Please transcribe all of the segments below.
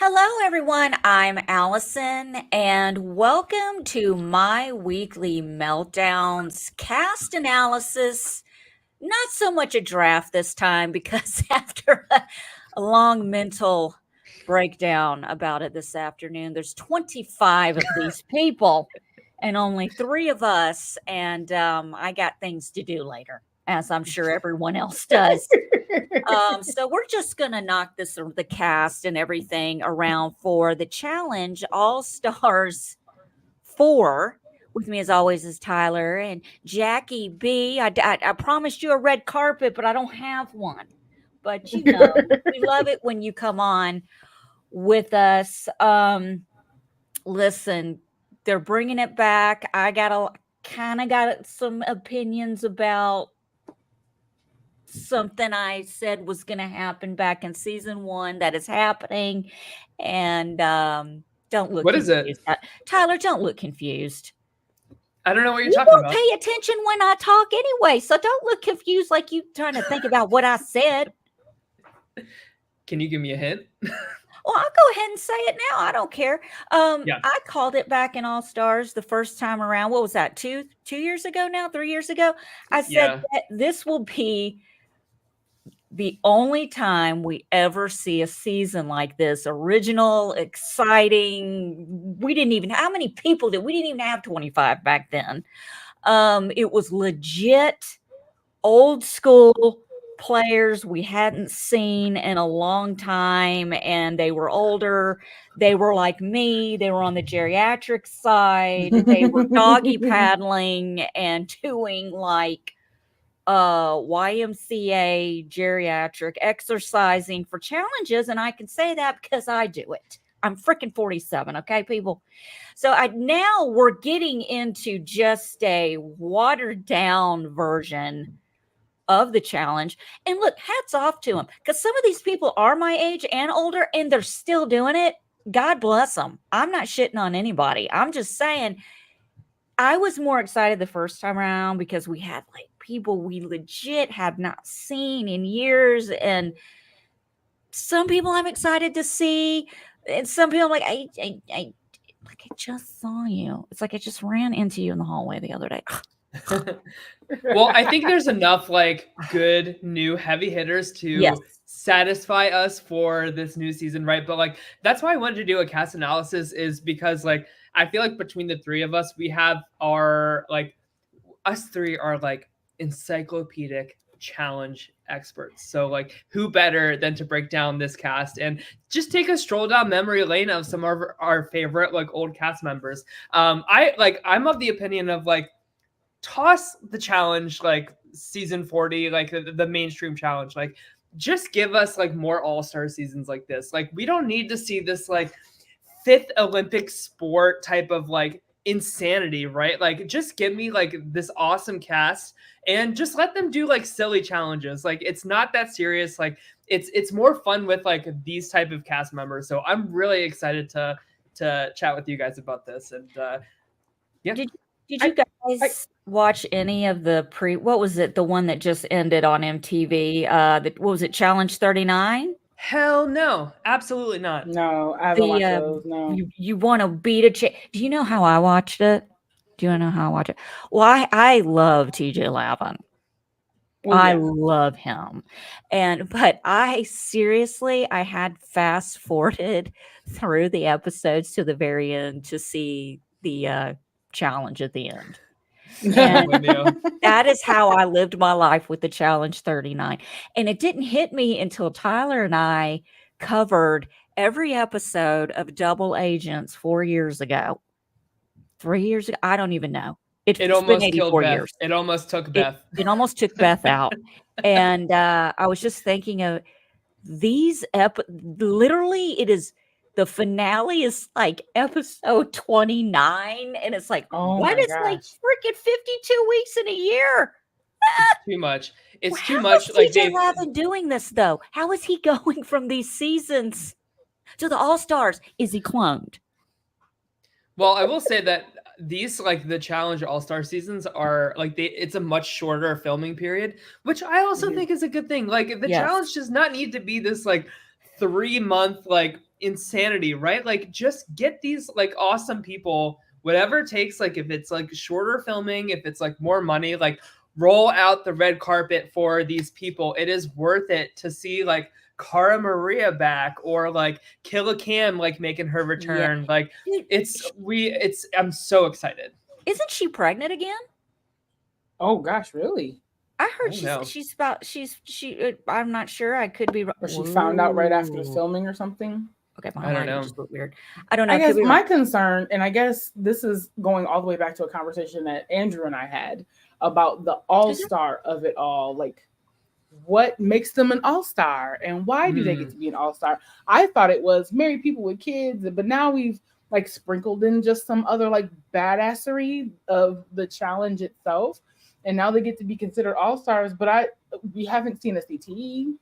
Hello, everyone. I'm Allison, and welcome to my weekly Meltdowns cast analysis. Not so much a draft this time because after a long mental breakdown about it this afternoon, there's 25 of these people and only three of us, and I got things to do later, as I'm sure everyone else does. So we're just gonna knock the cast and everything around for the challenge All Stars 4. With me as always is Tyler and Jackie B. I promised you a red carpet, but I don't have one. But we love it when you come on with us. Listen, they're bringing it back. I got some opinions about something I said was going to happen back in season 1 that is happening. And don't look What confused. is it? Tyler, don't look confused. I don't know what you're You talking don't about. pay attention when I talk anyway, so don't look confused like you trying to think about what I said. Can you give me a hint? Well, I'll go ahead and say it now. I don't care. Yeah. I called it back in All Stars the first time around. What was that? 2 years ago now? 3 years ago? I said that this will be the only time we ever see a season like this, original, exciting. We didn't even, how many people did we didn't even have 25 back then. It was legit old school players we hadn't seen in a long time, and they were older. They were like me. They were on the geriatric side. They were doggy paddling and doing like YMCA geriatric exercising for challenges. And I can say that because I do it. I'm freaking 47. Okay, people. So now we're getting into just a watered down version of the challenge. And look, hats off to them, because some of these people are my age and older and they're still doing it. God bless them. I'm not shitting on anybody. I'm just saying I was more excited the first time around because we had like people we legit have not seen in years, and some people I'm excited to see, and some people I'm like I just saw you. It's like I just ran into you in the hallway the other day. Well, I think there's enough like good new heavy hitters to satisfy us for this new season, right? But like that's why I wanted to do a cast analysis, is because like I feel like between the three of us, we have our like us three are like encyclopedic challenge experts. So like who better than to break down this cast and just take a stroll down memory lane of some of our favorite like old cast members. I'm of the opinion of like toss the challenge like season 40, like the mainstream challenge, like just give us like more all-star seasons like this. Like we don't need to see this like fifth Olympic sport type of like insanity, right? Like just give me like this awesome cast and just let them do like silly challenges. Like it's not that serious. Like it's more fun with like these type of cast members. So I'm really excited to chat with you guys about this. And yeah. Did you guys watch any of the what was it, the one that just ended on MTV? What was it, Challenge 39? Hell no, absolutely not. No, I haven't watched those. No. You want to beat a chick? Do you know how I watched it? Do you know how I watched it? Well, I love TJ Lavin. Well, I love him. But I had fast forwarded through the episodes to the very end to see the challenge at the end. And that is how I lived my life with the Challenge 39. And it didn't hit me until Tyler and I covered every episode of Double Agents 4 years ago. 3 years ago? I don't even know. It almost killed Beth. Years. It almost took Beth. It almost took Beth out. And I was just thinking of these literally it is the finale is like episode 29, and it's like, what is like freaking 52 weeks in a year? It's too much. It's too much. Like TJ Lavin doing this though. How is he going from these seasons to the All Stars? Is he cloned? Well, I will say that these like the Challenge All-Star seasons are like it's a much shorter filming period, which I also think is a good thing. Like the challenge does not need to be this like 3 month like insanity, right? Like just get these like awesome people, whatever it takes, like if it's like shorter filming, if it's like more money, like roll out the red carpet for these people. It is worth it to see like Cara Maria back or like Killa Cam like making her return. Yeah. Like I'm so excited. Isn't she pregnant again? Oh gosh, really? I heard I'm not sure. I could be wrong. Or she found out right after the filming or something. Okay, I don't know. Just look weird. I don't know. I guess my concern, and I guess this is going all the way back to a conversation that Andrew and I had about the all-star of it all. Like, what makes them an all-star, and why do they get to be an all-star? I thought it was married people with kids, but now we've like sprinkled in just some other like badassery of the challenge itself. And now they get to be considered all-stars, but we haven't seen a CTE.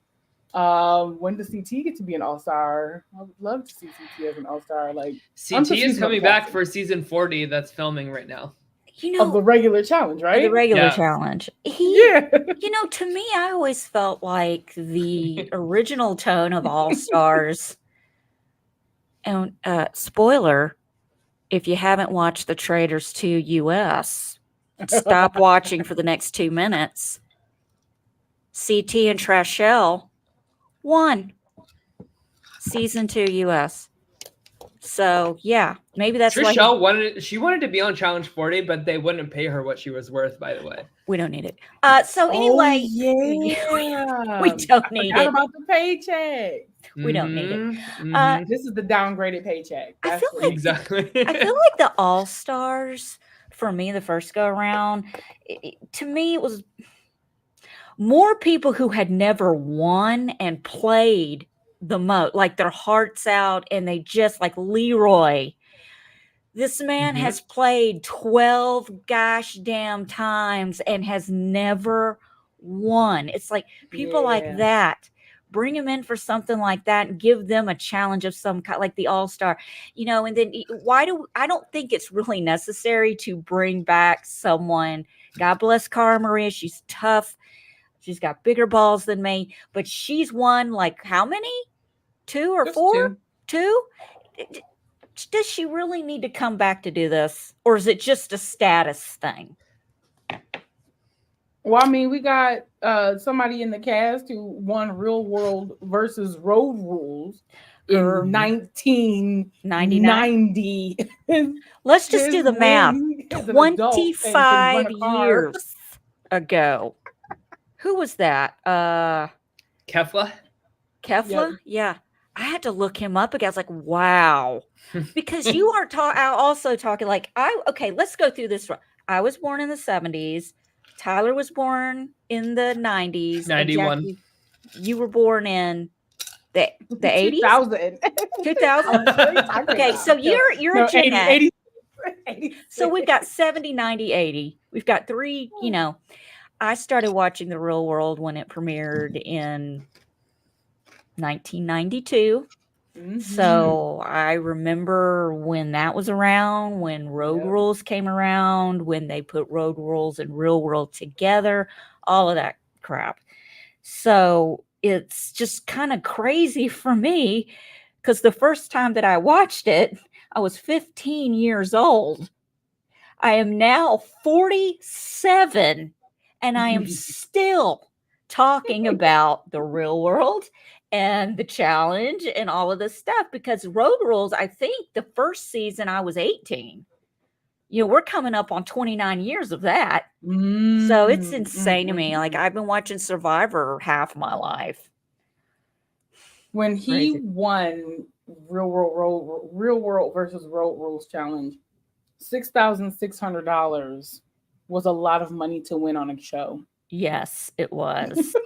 When does CT get to be an all-star? I would love to see CT as an all-star. Like CT is coming back for season 40 that's filming right now. Of the regular challenge, right? The regular challenge. To me, I always felt like the original tone of all-stars. And spoiler, if you haven't watched the Traders 2 US, stop watching for the next 2 minutes. CT and Tressler won season 2 US. So yeah, maybe that's why she wanted to be on Challenge 40, but they wouldn't pay her what she was worth. By the way, we don't need it. So anyway, we don't need it. About the paycheck, we don't need it. This is the downgraded paycheck. I feel like the All Stars for me the first go around. To me, it was more people who had never won and played the most, like their hearts out, and they just like Leroy. This man has played 12 gosh damn times and has never won. It's like people like that. Bring him in for something like that and give them a challenge of some kind, like the All-Star, and then I don't think it's really necessary to bring back someone. God bless Cara Maria. She's tough. She's got bigger balls than me, but she's won like how many? 2 or 4? 2? Does she really need to come back to do this? Or is it just a status thing? Well, I mean, we got somebody in the cast who won Real World versus Road Rules in 1990. Let's just do the math. 25 years ago. Who was that? Kefla? Yep. Yeah. I had to look him up again. I was like, wow. Because you aren't also talking like, let's go through this. I was born in the 70s. Tyler was born in the 90s. 91. Jackie, you were born in the 80s? 2000. Okay, so you're a Gen X. So we've got 70, 90, 80. We've got 3, I started watching The Real World when it premiered in 1992. So I remember when that was around, when Road Rules came around, when they put Road Rules and Real World together, all of that crap. So it's just kind of crazy for me because the first time that I watched it, I was 15 years old. I am now 47 and I am still talking about The Real World and the challenge and all of this stuff because Road Rules, I think the first season I was 18. We're coming up on 29 years of that. So it's insane to me. Like I've been watching Survivor half my life. When he won Real World versus Road Rules challenge, $6,600 was a lot of money to win on a show. Yes, it was.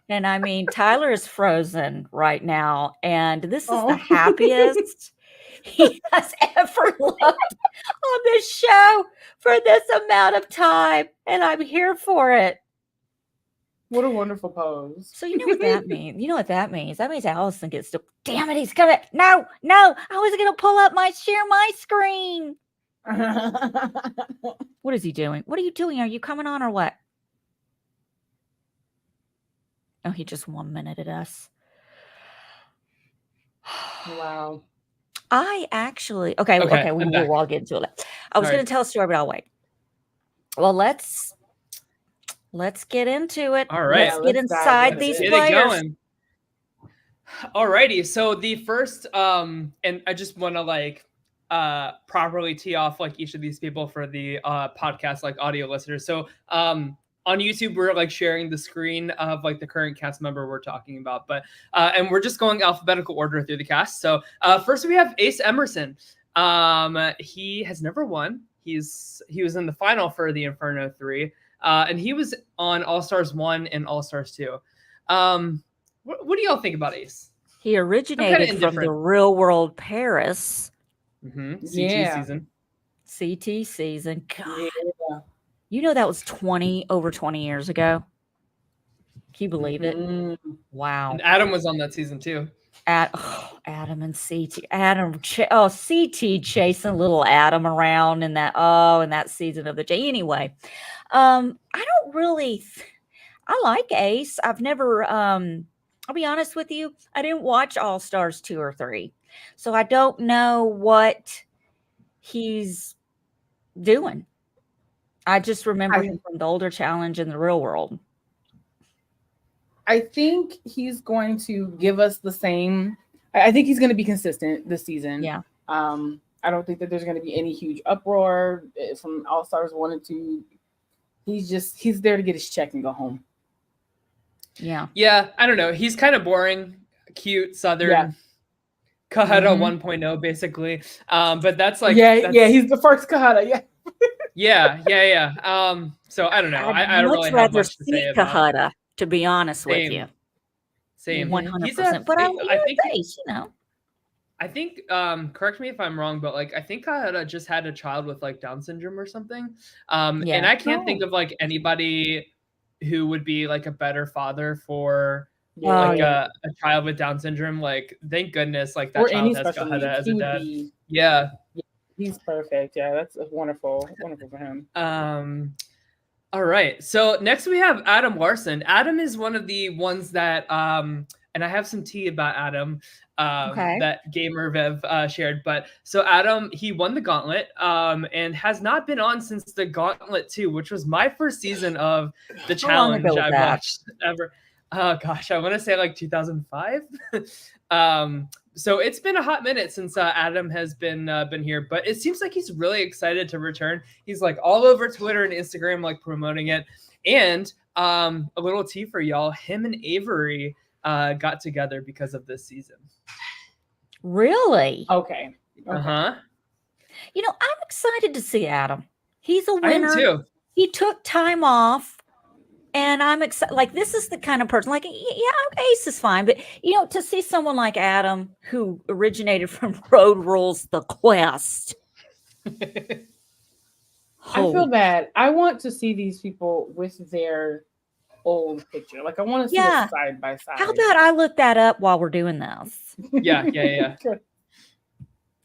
And I mean, Tyler is frozen right now, and this is the happiest he has ever looked on this show for this amount of time, and I'm here for it. What a wonderful pose. So you know what that means? That means Allison gets to, damn it, he's coming. No, I was going to pull up share my screen. What is he doing? What are you doing? Are you coming on or what? Oh, he just 1 minute at us. Wow. I actually okay. I'm back. We'll all get into it. I was Sorry. going to tell a story, but I'll wait. Well, let's get into it. All right. Let's get let's dive inside into these it. Get it players. going. Alrighty, so the first and I just want to like properly tee off like each of these people for the podcast like audio listeners. So on YouTube we're like sharing the screen of like the current cast member we're talking about, but and we're just going alphabetical order through the cast. So first we have Ace Emerson. He has never won. He was in the final for the Inferno 3, and he was on All Stars 1 and All Stars 2. What do y'all think about Ace? He originated from the Real World Paris. CT season. God. Yeah. You know that was over 20 years ago. Can you believe it? Wow. And Adam was on that season too. Adam and CT. CT chasing little Adam around in that season of the J. Anyway, I don't really. I like Ace. I've never. I'll be honest with you. I didn't watch All Stars 2 or 3, so I don't know what he's doing. I just remember him from the older challenge in the Real World. I think he's going to give us the same. I think he's going to be consistent this season. Yeah. I don't think that there's going to be any huge uproar from All Stars 1 and 2. He's there to get his check and go home. Yeah. Yeah. I don't know. He's kind of boring, cute, Southern. Kahara 1.0 basically. But that's like he's the first Kahara. Yeah. So I don't know. I don't really have much to say about Kahara, to be honest with you. Same. 100%. But I think Ace, I think correct me if I'm wrong, but like I think Kahara just had a child with like Down syndrome or something. And I can't think of like anybody who would be like a better father for a child with Down syndrome. Like, thank goodness, like that or child has Kahara as a dad. He's perfect. Yeah, that's wonderful for him. All right. So next we have Adam Larson. Adam is one of the ones that and I have some tea about Adam that Gamer Vev shared. But so Adam, he won the Gauntlet and has not been on since the Gauntlet 2, which was my first season of the challenge I watched ever. Oh gosh, I want to say like 2005. So it's been a hot minute since Adam has been here, but it seems like he's really excited to return. He's like all over Twitter and Instagram, like promoting it. And a little tea for y'all, him and Averey got together because of this season. Really? Okay. I'm excited to see Adam. He's a winner. I am too. He took time off. And I'm excited. Like, this is the kind of person, like, Ace is fine. But, to see someone like Adam, who originated from Road Rules, The Quest. I feel bad. I want to see these people with their old picture. Like, I want to see it side by side. How about I look that up while we're doing this? Yeah.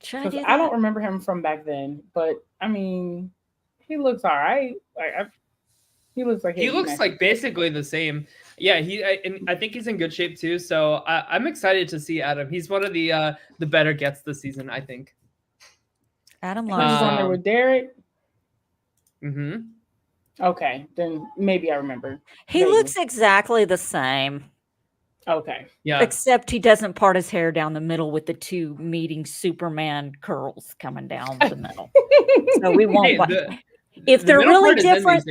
Should I do that? I don't remember him from back then. But, I mean, he looks all right. He looks like basically the same. Yeah, I think he's in good shape too. So I'm excited to see Adam. He's one of the better gets this season, I think. Adam Larson. He's on there with Derek. Mm-hmm. Okay, then maybe I remember. He looks exactly the same. Okay. Yeah. Except he doesn't part his hair down the middle with the two meeting Superman curls coming down the middle. So we won't. If they're really different.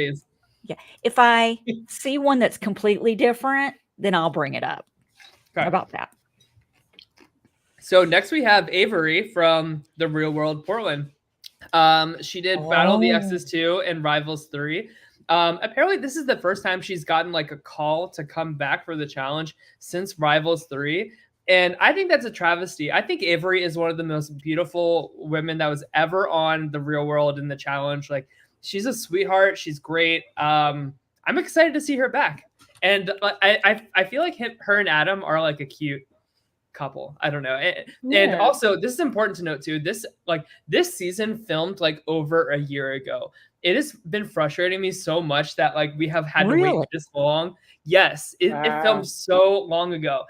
Yeah, if I see one that's completely different, then I'll bring it up. Okay. How about that? So next we have Averey from the Real World Portland. She did Battle of the Exes 2 and Rivals 3. Apparently this is the first time she's gotten like a call to come back for the challenge since Rivals 3. And I think that's a travesty. I think Averey is one of the most beautiful women that was ever on the Real World in the challenge. Like, she's a sweetheart. She's great. I'm excited to see her back. And I feel like her and Adam are like a cute couple. I don't know. And also, this is important to note too. This season filmed like over a year ago. It has been frustrating me so much that like we have had to wait this long. Yes, it filmed so long ago.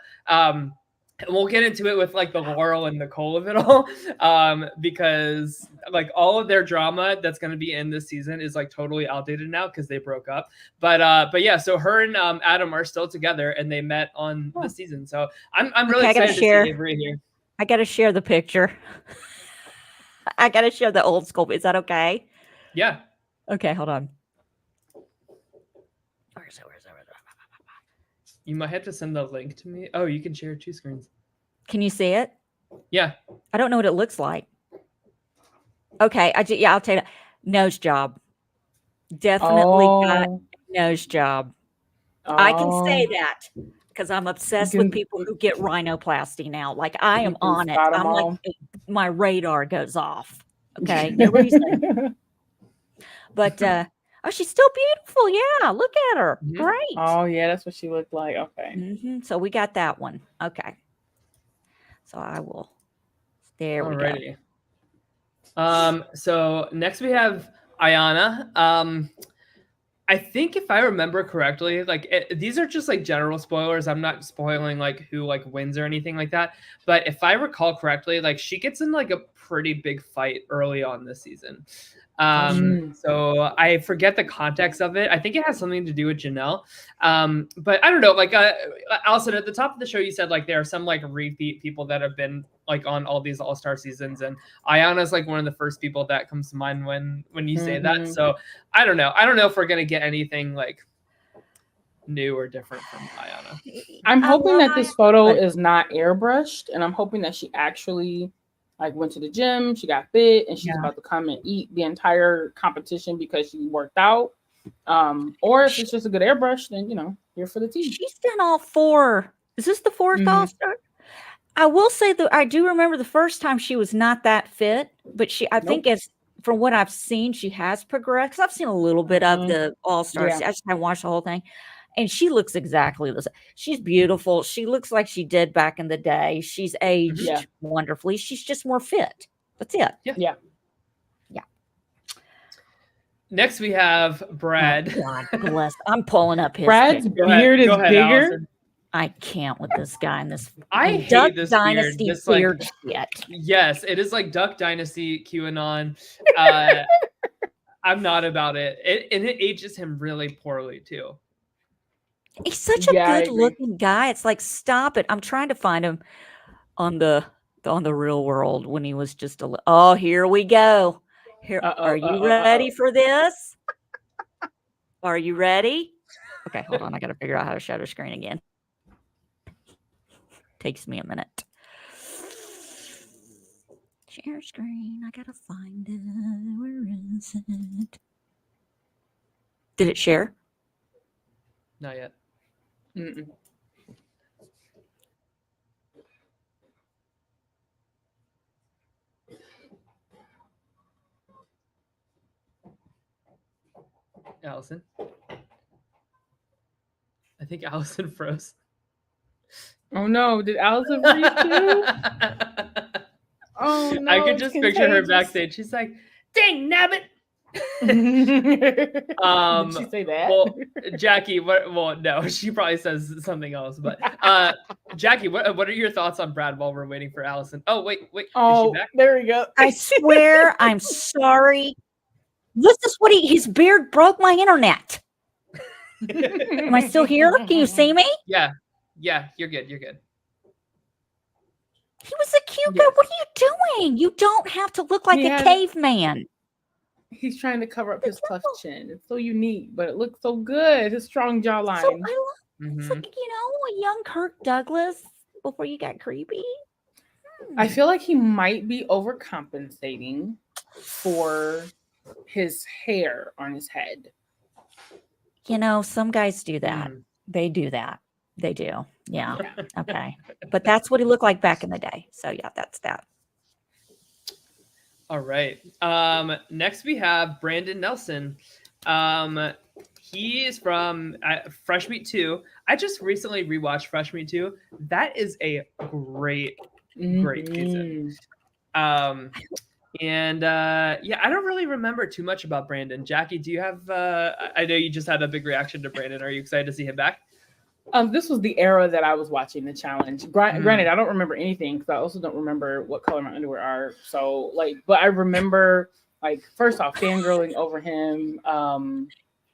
we'll get into it with like the Laurel and Nicole of it all, because like all of their drama that's going to be in this season is like totally outdated now because they broke up. But yeah, so her and Adam are still together and they met on the season. So I'm really excited to see Averey here. I got to share the picture. I got to share the old school. Is that okay? Yeah. Okay, hold on. Where's it? You might have to send the link to me. Oh, you can share 2 screens. Can you see it? Yeah. I don't know what it looks like. Okay, I'll tell you. Nose job. Definitely got a nose job. I can say that because I'm obsessed with people who get rhinoplasty now. Like I am on it. I'm like, my radar goes off. Okay. No reason. But she's still beautiful. Yeah, look at her. Mm-hmm. Great. Oh yeah, that's what she looked like. Okay. Mm-hmm. So we got that one. Okay. So I will. There we go. So next we have Ayanna. I think if I remember correctly, like these are just like general spoilers. I'm not spoiling like who like wins or anything like that. But if I recall correctly, like she gets in like a pretty big fight early on this season. So I forget the context of it. I think it has something to do with Janelle. But I don't know, like Allison, at the top of the show, you said like there are some like repeat people that have been like on all these all-star seasons. And Ayanna is like one of the first people that comes to mind when you say that. So I don't know. I don't know if we're going to get anything like new or different from Ayanna. I'm hoping that this photo is not airbrushed, and I'm hoping that she actually like went to the gym, she got fit, and she's about to come and eat the entire competition because she worked out. Or if it's just a good airbrush, then here for the tea. She's done all 4. Is this the 4th all-star? I will say that I do remember the first time she was not that fit, but I think from what I've seen, she has progressed. Because I've seen a little bit of the all-stars. I just haven't watched the whole thing. And she looks exactly the same. She's beautiful. She looks like she did back in the day. She's aged wonderfully. She's just more fit. That's it. Yeah. Next, we have Brad. Oh, God bless. I'm pulling up his. Brad's beard is bigger. Allison. I can't with this guy and this. I hate Duck this Dynasty beard. This, beard shit. Yes, it is like Duck Dynasty QAnon. I'm not about it. And it ages him really poorly too. He's such a good-looking guy. It's like, stop it. I'm trying to find him on the Real World when he was just a. Oh, here we go. Here, are you ready for this? Are you ready? Okay, hold on. I got to figure out how to share the screen again. Takes me a minute. Share screen. I gotta find it. Where is it? Did it share? Not yet. Allison? I think Allison froze. Oh no, did Allison freeze too? Oh no. I could just picture her backstage. She's like, dang nabbit. Did she say that? Well, Jackie, no, she probably says something else. But Jackie, what are your thoughts on Brad while we're waiting for Allison? Oh, wait. Oh, is she back? there we go. I swear, I'm sorry. This is what his beard broke my internet. Am I still here? Can you see me? Yeah, you're good. You're good. He was a cute guy. What are you doing? You don't have to look like a caveman. He's trying to cover up his cleft chin. It's so unique, but it looks so good. His strong jawline. So it's like, a young Kirk Douglas before you got creepy. I feel like he might be overcompensating for his hair on his head. Some guys do that. They do that. They do. Yeah. Okay. But that's what he looked like back in the day. So yeah, that's that. All right. Next we have Brandon Nelson. He is from Fresh Meat 2. I just recently rewatched Fresh Meat 2. That is a great season. And I don't really remember too much about Brandon. Jackie, do you have I know you just had a big reaction to Brandon. Are you excited to see him back? This was the era that I was watching the challenge. Granted, I don't remember anything because I also don't remember what color my underwear are. So but I remember first off fangirling over him.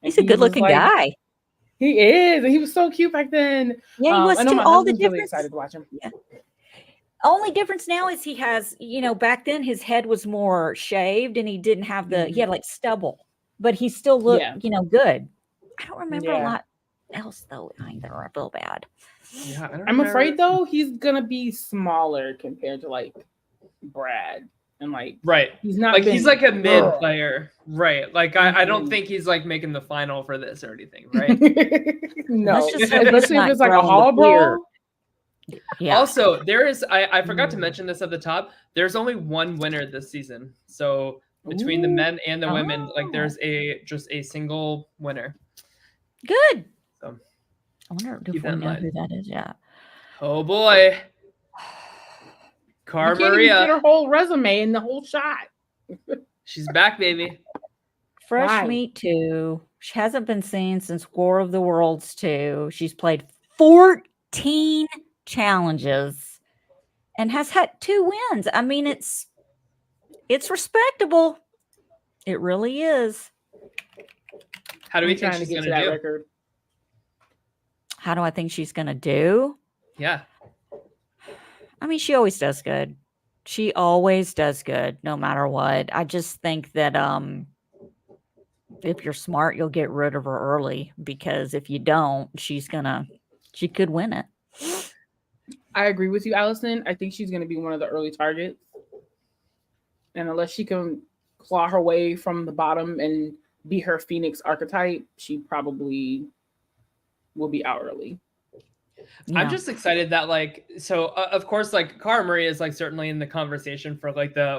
He's a good-looking guy. He is, and he was so cute back then. Yeah, he was I know too. my All the husband's really excited to watch him. Yeah. Only difference now is he has, back then his head was more shaved and he didn't have he had stubble, but he still looked, good. I don't remember a lot else though either. I feel bad. Yeah, I'm afraid though he's gonna be smaller compared to Brad and right. He's not he's a mid player, right? I don't think he's making the final for this or anything, right? No, especially if it's a hall brawl. Yeah. Also, there is I forgot to mention this at the top. There's only one winner this season, so between the men and the women, there's just a single winner. Good. So I wonder if we know who that is yet. Oh boy. Cara Maria. Get her whole resume in the whole shot. She's back, baby. Fresh meat too. She hasn't been seen since War of the Worlds 2. She's played 14 challenges and has had 2 wins. I mean, it's respectable. It really is. How do we think she's going to do? Record? How do I think she's going to do? Yeah. I mean, she always does good. She always does good, no matter what. I just think that if you're smart, you'll get rid of her early, because if you don't, she could win it. I agree with you, Allison. I think she's going to be one of the early targets. And unless she can claw her way from the bottom and be her Phoenix archetype, she probably will be out early. Yeah. I'm just excited that of course Cara Maria is certainly in the conversation for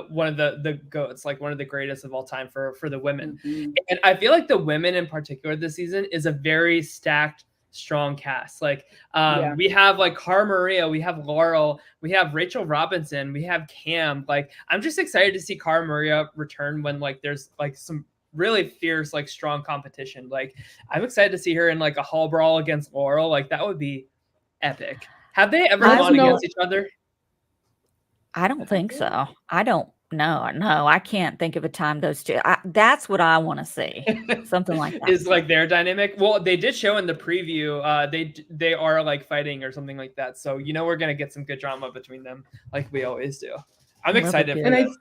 one of the GOATs, one of the greatest of all time for the women. Mm-hmm. And I feel the women in particular this season is a very stacked, strong cast. We have Cara Maria, we have Laurel, we have Rachel Robinson, we have Cam. I'm just excited to see Cara Maria return when there's some really fierce, strong competition. I'm excited to see her in a hall brawl against Laurel. That would be epic. Have they ever gone against each other? I don't think so. I don't know. No, I can't think of a time those two. That's what I want to see. Something like that. Is their dynamic. Well, they did show in the preview. They are fighting or something like that. So we're gonna get some good drama between them, like we always do. I'm excited for this.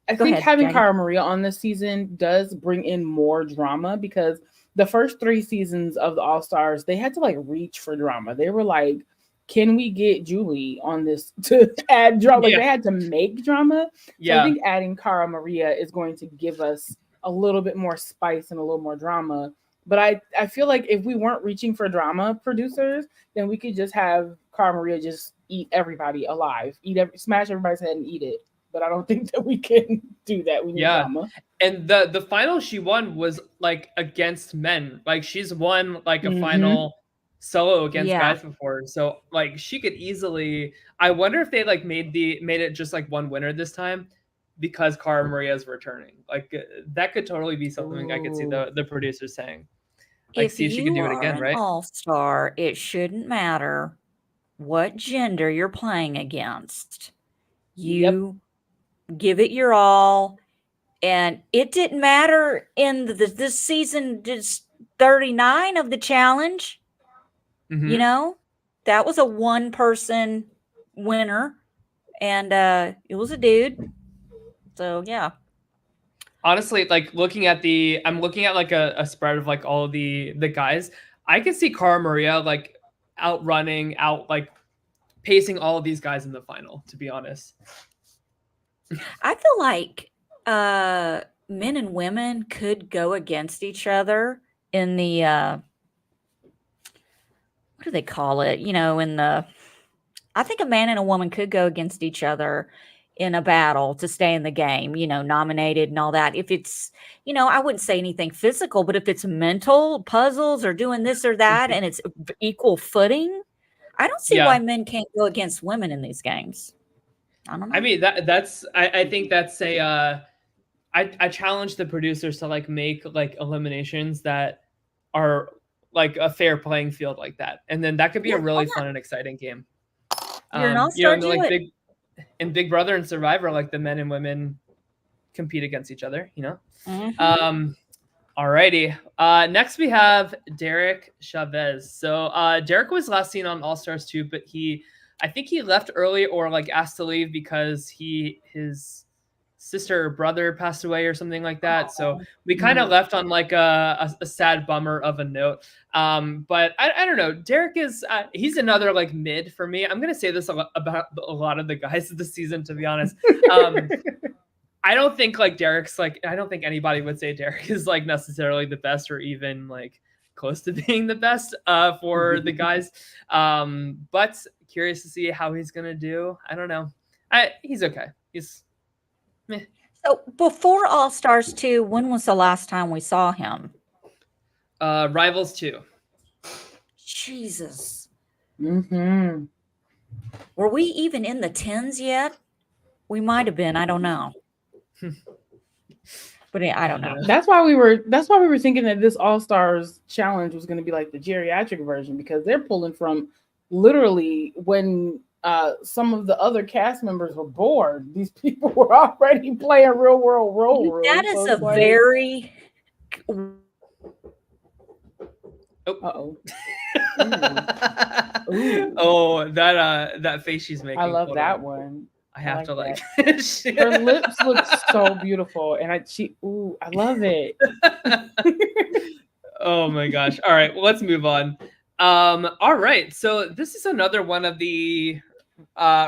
I think having Cara Maria on this season does bring in more drama, because the first 3 seasons of the All-Stars, they had to reach for drama. They were can we get Julie on this to add drama? They had to make drama. So I think adding Cara Maria is going to give us a little bit more spice and a little more drama. But I feel if we weren't reaching for drama, producers, then we could just have Cara Maria just eat everybody alive, smash everybody's head and eat it. But I don't think that we can do that. We need drama. And the final she won was against men. She's won a final solo against guys before. So she could easily. I wonder if they made it just one winner this time, because Cara Maria is returning. That could totally be something I could see the producers saying. See if she can do it again, right? All-Star, it shouldn't matter what gender you're playing against. You give it your all. And it didn't matter in this season, just 39 of the challenge. Mm-hmm. That was a 1-person winner, and it was a dude. So yeah. Honestly, I'm looking at a spread of all of the guys. I can see Cara Maria outrunning, pacing all of these guys in the final, to be honest. I feel men and women could go against each other in the what do they call it? I think a man and a woman could go against each other in a battle to stay in the game, nominated and all that. If it's, I wouldn't say anything physical, but if it's mental puzzles or doing this or that and it's equal footing, I don't see why men can't go against women in these games. I don't know. I mean, I think that's I challenge the producers to make eliminations that are like a fair playing field like that, and then that could be a really fun and exciting game. You're an all-star, in Big Brother and Survivor, like the men and women compete against each other, Alrighty. Next we have Derek Chavez. So Derek was last seen on All Stars 2, but I think he left early or like asked to leave because his sister or brother passed away or something like that. So we kind of left on like a sad bummer of a note. But I don't know. Derek is he's another like mid for me. I'm gonna say this about a lot of the guys of the season, to be honest. I don't think like Derek's like, I don't think anybody would say Derek is like necessarily the best or even like close to being the best for the guys. But curious to see how he's going to do. I don't know. He's okay. He's meh. So before All Stars 2, when was the last time we saw him? Rivals 2. Jesus. Mm-hmm. Were we even in the 10s yet? We might have been. I don't know. But I don't know. That's why we were thinking that this All Stars challenge was going to be like the geriatric version, because they're pulling from literally when some of the other cast members were bored. These people were already playing real world role. That is a very. Uh-oh. Oh, that face she's making. I love that one. I have to like her lips look so beautiful, and I love it. Oh my gosh. All right, well, let's move on. All right, so this is another one of the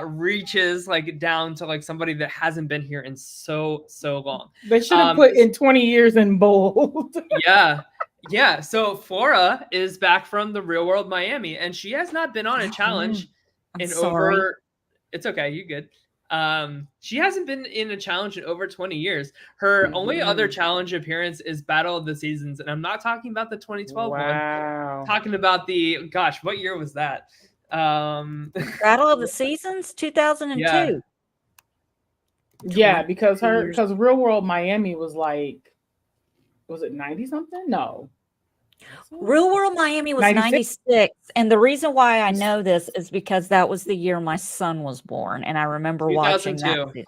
reaches like down to like somebody that hasn't been here in so long. They should have put in 20 years in bold. Yeah, so Flora is back from the Real World Miami, and she has not been on a challenge over. It's okay, you good. She hasn't been in a challenge in over 20 years. Her only other challenge appearance is Battle of the Seasons, and I'm not talking about the 2012 one. I'm talking about what year was that? Battle of the Seasons, 2002. Yeah, because Real World Miami was it 90 something? No. Real World Miami was 96. And the reason why I know this is because that was the year my son was born. And I remember watching that.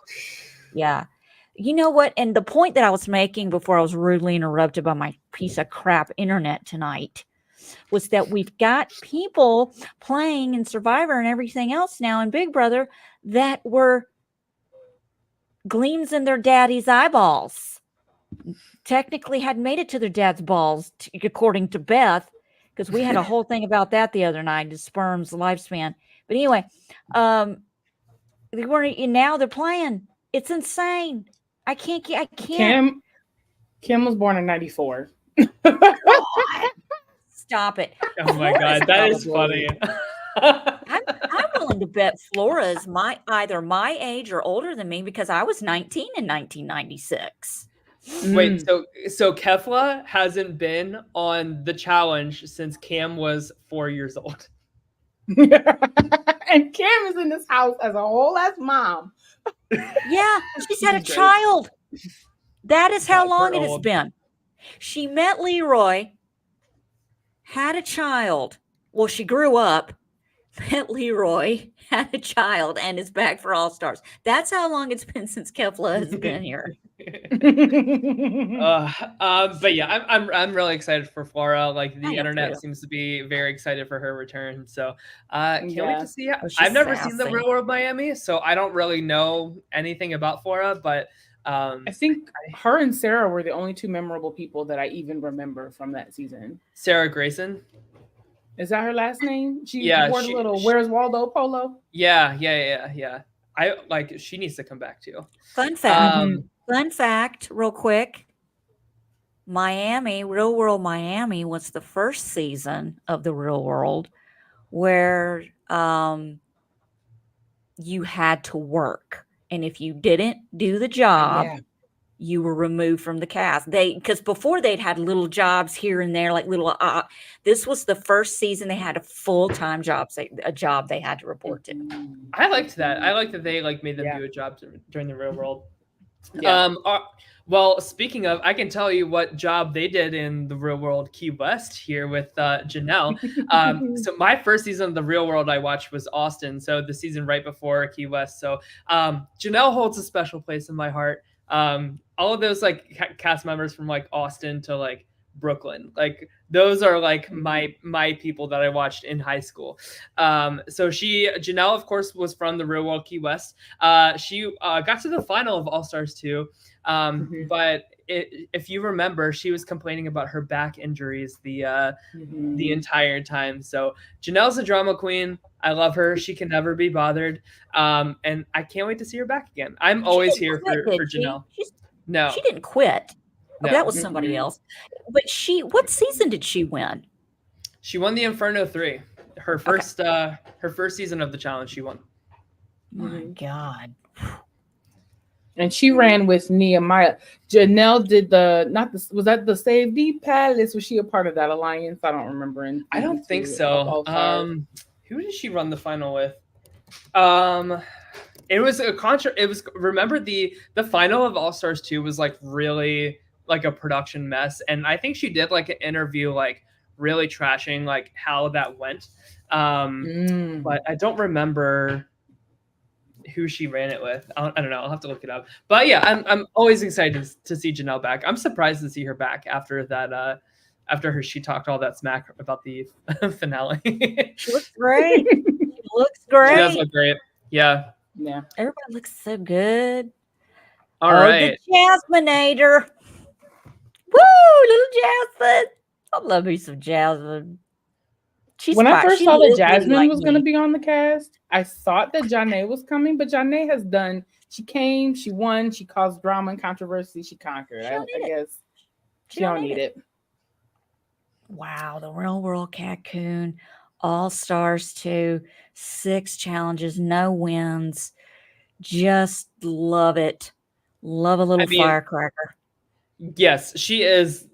Yeah. You know what? And the point that I was making before I was rudely interrupted by my piece of crap internet tonight was that we've got people playing in Survivor and everything else now in Big Brother that were gleams in their daddy's eyeballs. Technically hadn't made it to their dad's balls, according to Beth, because we had a whole thing about that the other night, the sperm's lifespan. But anyway, now they're playing. It's insane. I can't. Kim was born in 94. Stop it. Oh my God, that is funny. I'm willing to bet Flora is either my age or older than me, because I was 19 in 1996. Wait, so Kefla hasn't been on the challenge since Cam was 4 years old. And Cam is in this house as a whole ass mom. Yeah, she's had a child. That is how long it has been. She met Leroy, had a child. Well, she grew up, met Leroy, had a child, and is back for All Stars. That's how long it's been since Kefla has been here. But yeah, I'm really excited for Flora. Like the internet seems to be very excited for her return. So can't wait to see. I've never seen the Real World Miami, so I don't really know anything about Flora. But I think her and Sarah were the only two memorable people that I even remember from that season. Sarah Grayson. Is that her last name? She wore the little Where's Waldo polo. Yeah. She needs to come back too. Fun fact. Fun fact, real quick. Real World Miami was the first season of the Real World where you had to work. And if you didn't do the job, you were removed from the cast. Because before they'd had little jobs here and there, like little. This was the first season they had a full-time job, a job they had to report to. I liked that. I liked that they made them do a job during the Real World. Yeah. Well, speaking of, I can tell you what job they did in the Real World Key West here with Janelle. So my first season of the Real World I watched was Austin, so the season right before Key West. So Janelle holds a special place in my heart. All of those like cast members from like Austin to like Brooklyn, like those are like my people that I watched in high school. So Janelle, of course, was from the Real World Key West. She got to the final of All Stars 2. But if you remember, she was complaining about her back injuries the entire time. So Janelle's a drama queen. I love her. She can never be bothered. And I can't wait to see her back again. I'm always here for Janelle. No, she didn't quit. No. That was somebody else. But what season did she win? She won the Inferno 3. Her first season of the challenge, she won. My God. And she ran with Nehemiah. Janelle did was that the Save the Palace? Was she a part of that alliance? I don't remember. I don't think so. Who did she run the final with? It was remember the final of All Stars 2 was like really like a production mess. And I think she did like an interview, like really trashing like how that went. But I don't remember who she ran it with. I don't know. I'll have to look it up. But yeah, I'm always excited to see Janelle back. I'm surprised to see her back after that. She talked all that smack about the finale. She looks great. She looks great. She does look great. Yeah. Yeah. Everybody looks so good. All right. The Jasminator. Woo, little Jasmine. I love me some Jasmine. When I first saw that Jasmine was going to be on the cast, I thought that Janae was coming, but Janae she came, she won, she caused drama and controversy, she conquered. I guess she don't need it. Wow, the Real World Cancun, All Stars 2, 6 challenges, no wins. Just love it. Love a little firecracker. Yes, she is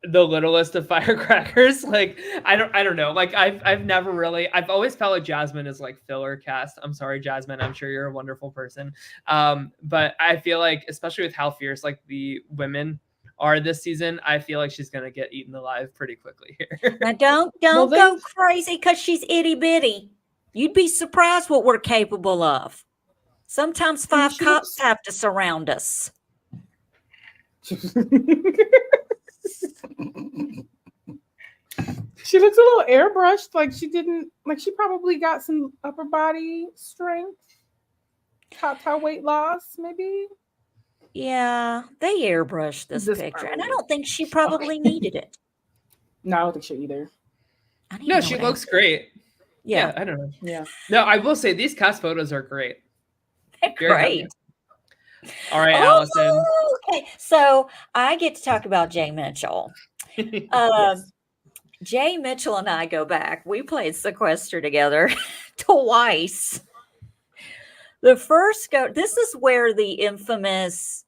the littlest of firecrackers. Like I don't know. Like I've always felt like Jasmine is like filler cast. I'm sorry, Jasmine. I'm sure you're a wonderful person. But I feel like, especially with how fierce like the women are this season, I feel like she's gonna get eaten alive pretty quickly here. Now don't go crazy because she's itty bitty. You'd be surprised what we're capable of. Sometimes 5 cops have to surround us. She looks a little airbrushed, like she probably got some upper body strength, top weight loss, maybe. Yeah, they airbrushed this picture, and I don't think she probably needed it. No, I don't think so either. No, she looks great. Yeah, I don't know. Yeah. No, I will say these cast photos are great. They're great. All right, Allison. Okay, so I get to talk about Jay Mitchell. Yes. Jay Mitchell and I go back. We played Sequester together twice. The first this is where the infamous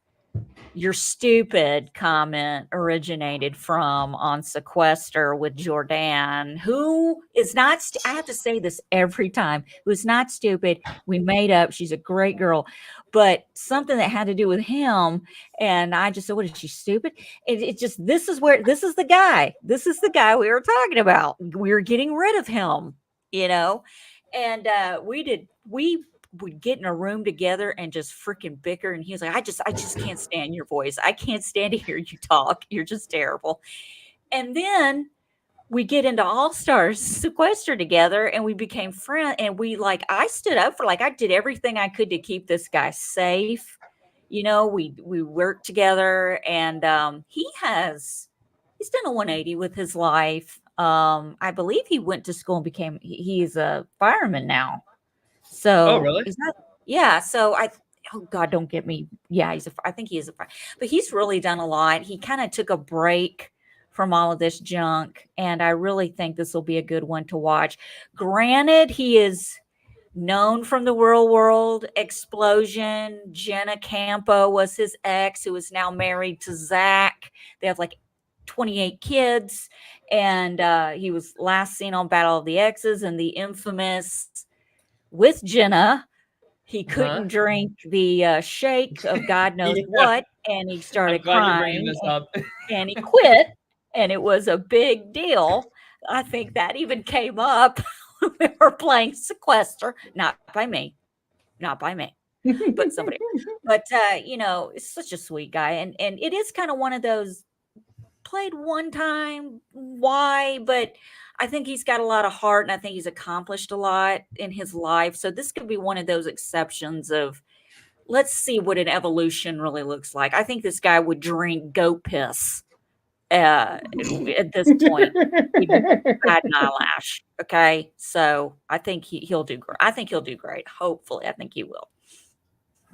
"you're stupid" comment originated from on Sequester with Jordan, who is not, I have to say this every time, who's not stupid. We made up. She's a great girl. But something that had to do with him, and I just said, what is she, stupid? It just, this is the guy. This is the guy we were talking about. We were getting rid of him, and we would get in a room together and just freaking bicker. And he was like, I just can't stand your voice. I can't stand to hear you talk. You're just terrible. And then we get into All Stars Sequester together and we became friends. And I stood up for, I did everything I could to keep this guy safe. We worked together, and he's done a 180 with his life. I believe he went to school and he's a fireman now. So, oh, really? Yeah. So oh God, don't get me. Yeah, I think he is but he's really done a lot. He kind of took a break from all of this junk, and I really think this will be a good one to watch. Granted, he is known from the Real World Ex-Plosion. Jenna Campo was his ex, who is now married to Zach. They have 28 kids, and he was last seen on Battle of the Exes and the infamous with Jenna he couldn't drink the shake of God knows Yeah. what, and he I'm started glad you're bringing crying, this up. and he quit, and it was a big deal. I think that even came up when we were playing Sequester, not by me, but somebody. But it's such a sweet guy, and it is kind of one of those played one time, why? But I think he's got a lot of heart, and I think he's accomplished a lot in his life. So this could be one of those exceptions of let's see what an evolution really looks like. I think this guy would drink goat piss at this point. He had an eyelash. Okay, so I think he'll do great. I think he'll do great. Hopefully, I think he will.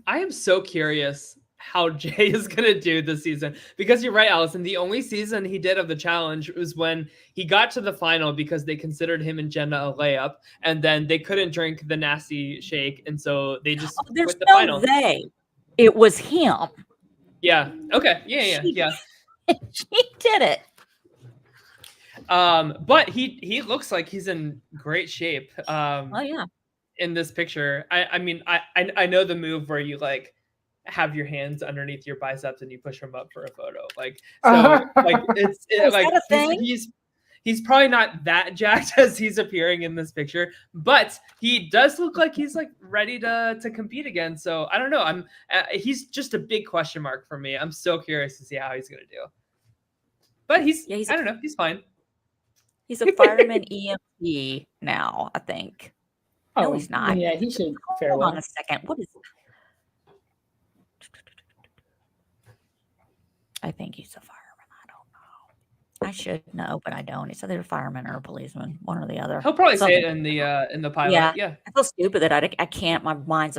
I am so curious how Jay is going to do this season, because you're right, Allison. The only season he did of the challenge was when he got to the final because they considered him and Jenna a layup, and then they couldn't drink the nasty shake, and so they just quit the final. They. It was him. Yeah. Okay. Yeah. She did it. But he looks like he's in great shape. Oh yeah. In this picture, I mean, I know the move where you like have your hands underneath your biceps and you push them up for a photo. Like, so like it's like he's probably not that jacked as he's appearing in this picture, but he does look like he's like ready to compete again. So I don't know. He's just a big question mark for me. I'm so curious to see how he's gonna do. But I don't know. He's fine. He's a fireman EMT now, I think. No, he's not. Yeah, he should fare well. Hold on a second. What is it? I think he's a fireman. I don't know. I should know, but I don't. It's either a fireman or a policeman, one or the other. He'll probably say it in the pilot. Yeah. I feel stupid that I can't. My mind's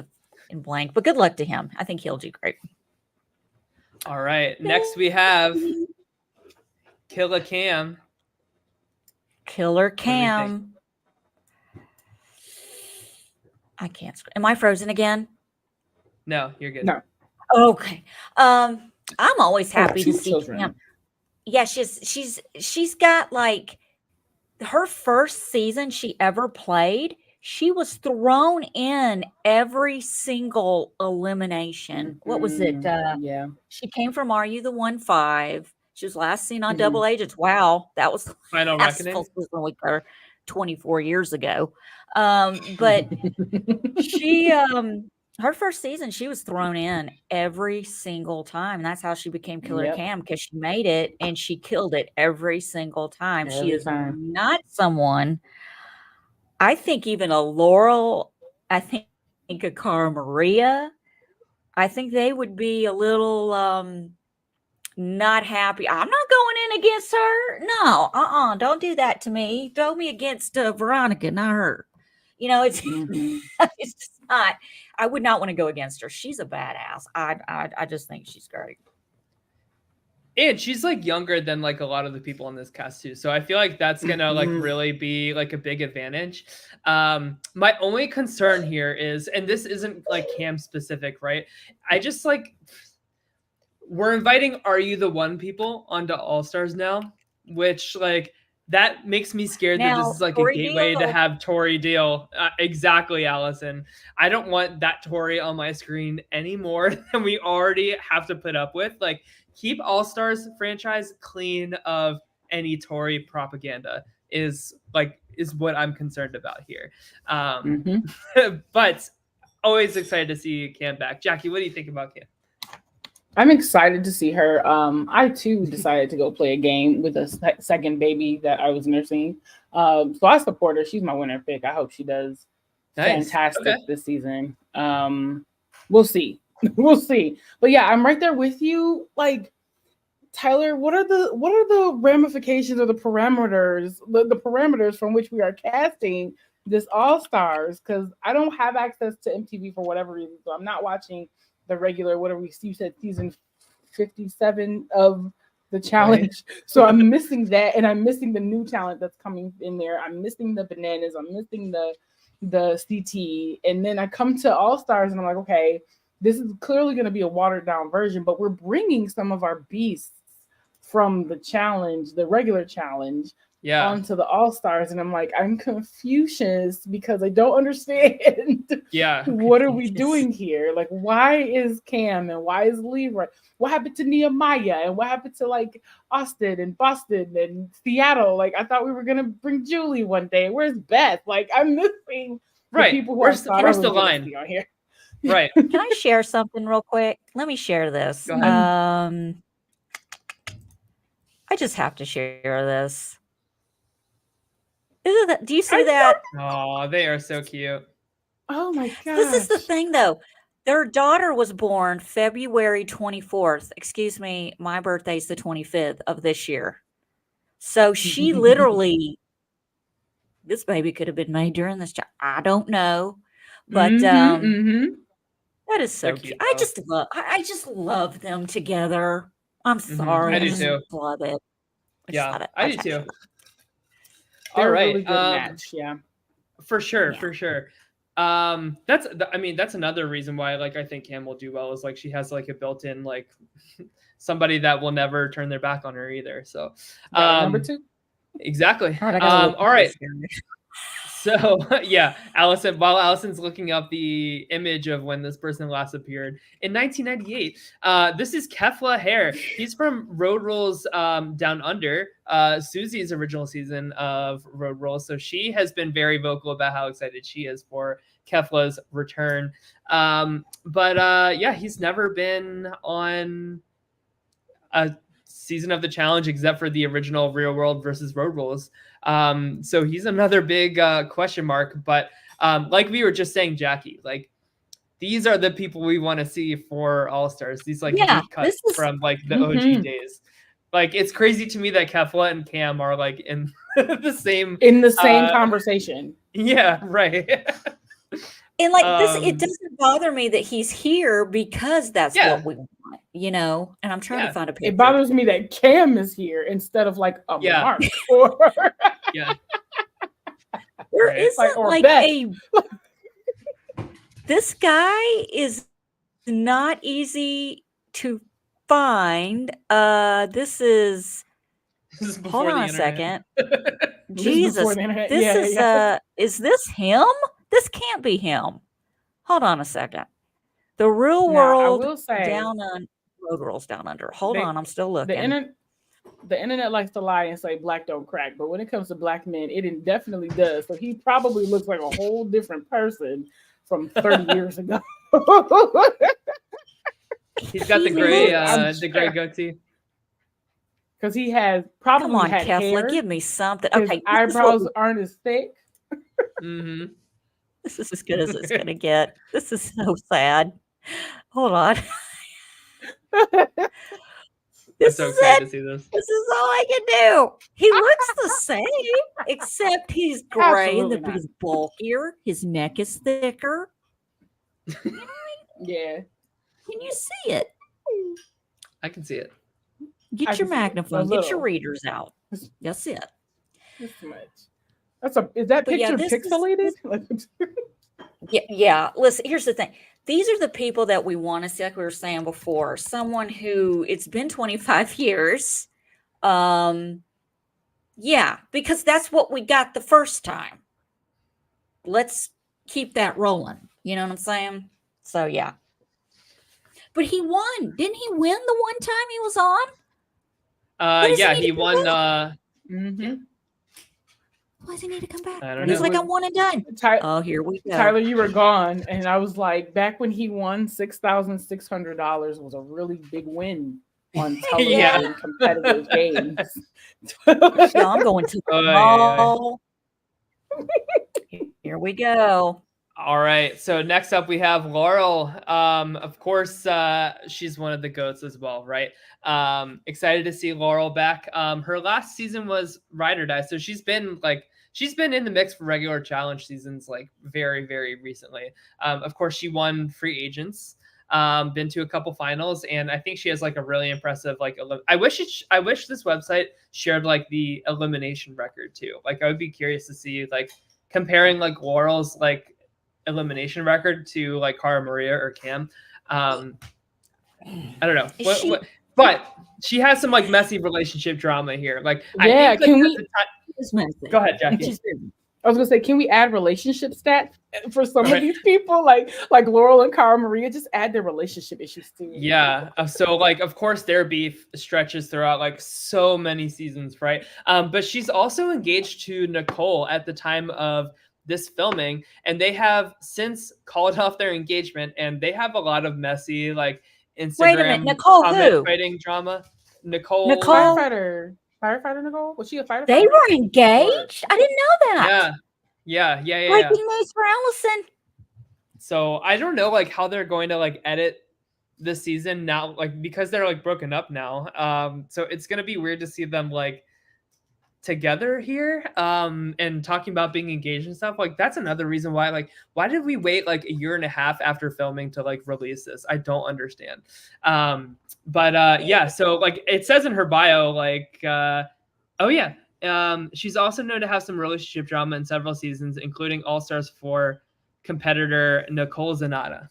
in blank. But good luck to him. I think he'll do great. All right. Next we have Killer Cam. Killer Cam. I can't. Am I frozen again? No, you're good. No. Okay. I'm always happy to see children. Cam. Yeah, she's got like her first season she ever played. She was thrown in every single elimination. What was it? Yeah. She came from Are You the 1-5? She was last seen on Double Agents. Wow, that was Final Reckoning. 24 years ago. But she her first season she was thrown in every single time, and that's how she became Killer Cam, because she made it and she killed it every single time. She is not someone, I think, even a Laurel, I think a Cara Maria, I think they would be a little not happy. I'm not going in against her. No, don't do that to me. Throw me against Veronica, not her. It's it's just not. I would not want to go against her. She's a badass. I just think she's great. And she's like younger than like a lot of the people in this cast too. So I feel like that's gonna like really be like a big advantage. My only concern here is, and this isn't like Cam specific, right? I just like, we're inviting Are You the One people onto All Stars now, which like that makes me scared that this is like a gateway to have Tori deal. Exactly, Allison. I don't want that Tori on my screen any more than we already have to put up with. Like, keep All Stars franchise clean of any Tori propaganda is what I'm concerned about here. But always excited to see Cam back. Jackie, what do you think about Cam? I'm excited to see her. I too decided to go play a game with a second baby that I was nursing. So I support her. She's my winner pick. I hope she does fantastic this season. We'll see. We'll see. But yeah, I'm right there with you. Like, Tyler, what are the ramifications or the parameters from which we are casting this All Stars? Because I don't have access to MTV for whatever reason, so I'm not watching the regular, you said season 57 of the challenge. Right. So I'm missing that, and I'm missing the new talent that's coming in there. I'm missing the bananas. I'm missing the CT. And then I come to All Stars and I'm like, okay, this is clearly going to be a watered down version, but we're bringing some of our beasts from the challenge, the regular challenge, onto the All-Stars, and I'm like, I'm Confucius because I don't understand. What are we doing here? Like, why is Cam and why is Leroy? What happened to Nehemiah and what happened to like Austin and Boston and Seattle? Like, I thought we were gonna bring Julie one day. Where's Beth? Like, I'm missing the people who where's the line on here. Right. Can I share something real quick? Let me share this. Go ahead. I just have to share this. Do you see that? Oh, they are so cute. Oh my god. This is the thing though. Their daughter was born February 24th. Excuse me, my birthday's the 25th of this year. So she literally, this baby could have been made during this job. I don't know. But that is so cute. I just love them together. I'm sorry. I do too. Love it. I do too. All right. Really good match. Yeah. For sure. That's another reason why like I think Cam will do well is like she has like a built-in like somebody that will never turn their back on her either. So number 2. Exactly. All right. So Allison, while Allison's looking up the image of when this person last appeared in 1998, this is Kefla Hare. He's from Road Rules Down Under, Susie's original season of Road Rules. So she has been very vocal about how excited she is for Kefla's return. He's never been on a season of the challenge except for the original Real World versus Road Rules. So he's another big question mark. But like we were just saying, Jackie, like these are the people we want to see for All-Stars. These like deep cuts from like the OG days. Like it's crazy to me that Kefla and Cam are like in the same conversation. Yeah, right. And like this, it doesn't bother me that he's here because that's what we want, and I'm trying to find a picture. It bothers me that Cam is here instead of like a Mark There isn't like this guy is not easy to find. This is hold on a second. Jesus, is this him? This can't be him. Hold on a second. The Real World Down on Road Rules Down Under. Hold on, I'm still looking. The internet likes to lie and say black don't crack, but when it comes to black men, it definitely does. So he probably looks like a whole different person from 30 years ago. He's got the gray goatee. Because he has probably Come on, had Kefla, hair. give me something. His eyebrows aren't as thick. This is as good as it's going to get. This is so sad. Hold on. I'm so excited to see this. This is all I can do. He looks the same, except he's gray and he's bulkier. His neck is thicker. Yeah. Can you see it? I can see it. Get your magnifying. Get your readers out. That's it. That's too much. Is that picture pixelated? Yeah. Listen, here's the thing. These are the people that we want to see, like we were saying before. Someone who it's been 25 years. Because that's what we got the first time. Let's keep that rolling. You know what I'm saying? So, yeah. But he won. Didn't he win the one time he was on? He won. Why does he need to come back? I don't know. He's like, I'm one and done. Here we go. Tyler, you were gone. And I was like, back when he won $6,600 was a really big win on television competitive games. So I'm going to the mall. Here we go. All right. So next up we have Laurel. Of course, she's one of the GOATs as well, right? Excited to see Laurel back. Her last season was Ride or Die, so she's been in the mix for regular challenge seasons like very, very recently. Of course, she won Free Agents. Been to a couple finals, and I think she has like a really impressive I wish this website shared like the elimination record too. Like I would be curious to see like comparing like Laurel's like elimination record to like Cara Maria or Cam. I don't know. But she has some like messy relationship drama here. Like is missing. Go ahead, Jackie. She's busy. I was gonna say, can we add relationship stats for some of these people, like Laurel and Cara Maria? Just add their relationship issues too. Yeah. So like, of course, their beef stretches throughout like so many seasons, right? But she's also engaged to Nicole at the time of this filming, and they have since called off their engagement, and they have a lot of messy like Instagram Wait a minute, Nicole comment who? fighting drama. Nicole. Firefighter Nicole, was she a firefighter? They were engaged. I didn't know that. Yeah. Breaking news for Allison. So I don't know like how they're going to like edit this season now, like because they're like broken up now. So it's gonna be weird to see them like together here and talking about being engaged and stuff. Like that's another reason why did we wait like a year and a half after filming to like release this? I don't understand. But yeah, so like it says in her bio, like she's also known to have some relationship drama in several seasons, including All Stars 4 competitor Nicole Zanata.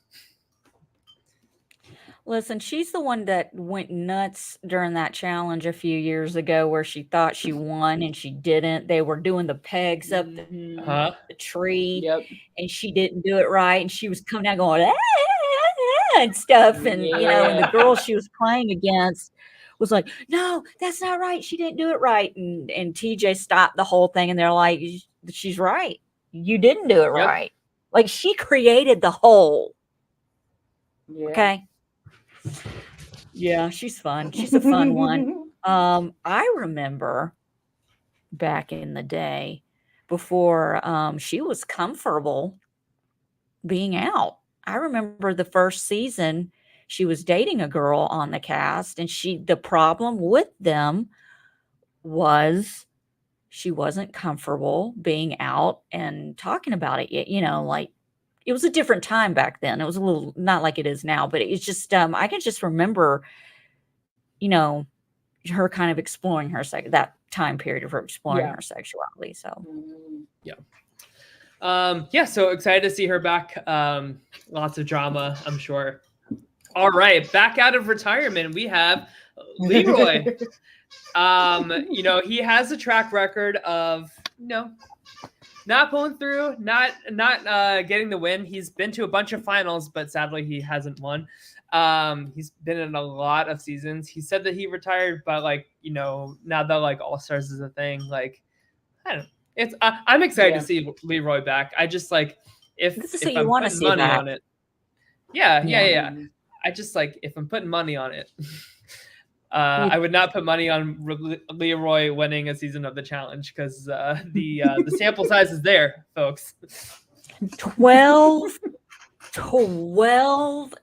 Listen, she's the one that went nuts during that challenge a few years ago where she thought she won and she didn't. They were doing the pegs up the tree, and she didn't do it right. And she was coming out going, and stuff. And, and the girl she was playing against was like, no, that's not right. She didn't do it right. And TJ stopped the whole thing. And they're like, she's right. You didn't do it right. Like she created the hole. Yeah. Okay. Yeah, she's fun. She's a fun one. I remember back in the day before she was comfortable being out. I remember the first season she was dating a girl on the cast, and the problem with them was she wasn't comfortable being out and talking about it yet, like it was a different time back then. It was a little not like it is now, but it's just I can just remember, her kind of exploring that time period of her exploring her sexuality. So so excited to see her back. Lots of drama, I'm sure. All right, back out of retirement, we have Leroy. He has a track record of not pulling through, not getting the win. He's been to a bunch of finals, but sadly he hasn't won. He's been in a lot of seasons. He said that he retired, but now that like All Stars is a thing, like I don't know. It's I'm excited to see Leroy back. I just like if I'm putting money on it. Yeah. I just like if I'm putting money on it. I would not put money on Leroy winning a season of the challenge because the sample size is there, folks. 12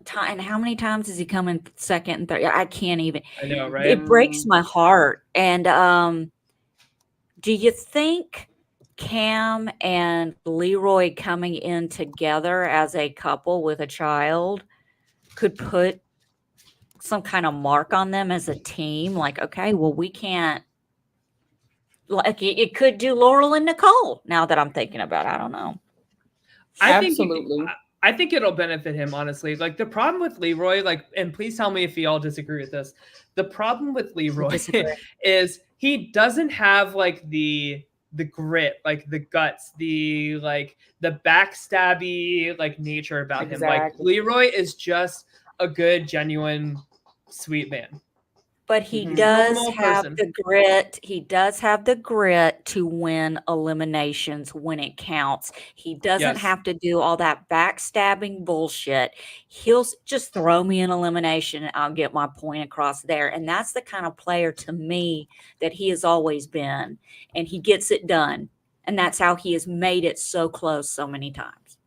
times. And how many times has he come in second and third? I can't even. I know, right? It breaks my heart. And do you think Cam and Leroy coming in together as a couple with a child could put some kind of mark on them as a team? Like, okay, well, we can't, like it could do Laurel and Nicole now that I'm thinking about it. I don't know. I think it'll benefit him, honestly. Like the problem with Leroy, and please tell me if you all disagree with this. The problem with Leroy is he doesn't have like the grit, like the guts, the backstabby like nature about him. Like Leroy is just a good, genuine, sweet man. But he does have the grit. He does have the grit to win eliminations when it counts. He doesn't have to do all that backstabbing bullshit. He'll just throw me an elimination and I'll get my point across there. And that's the kind of player to me that he has always been. And he gets it done. And that's how he has made it so close so many times.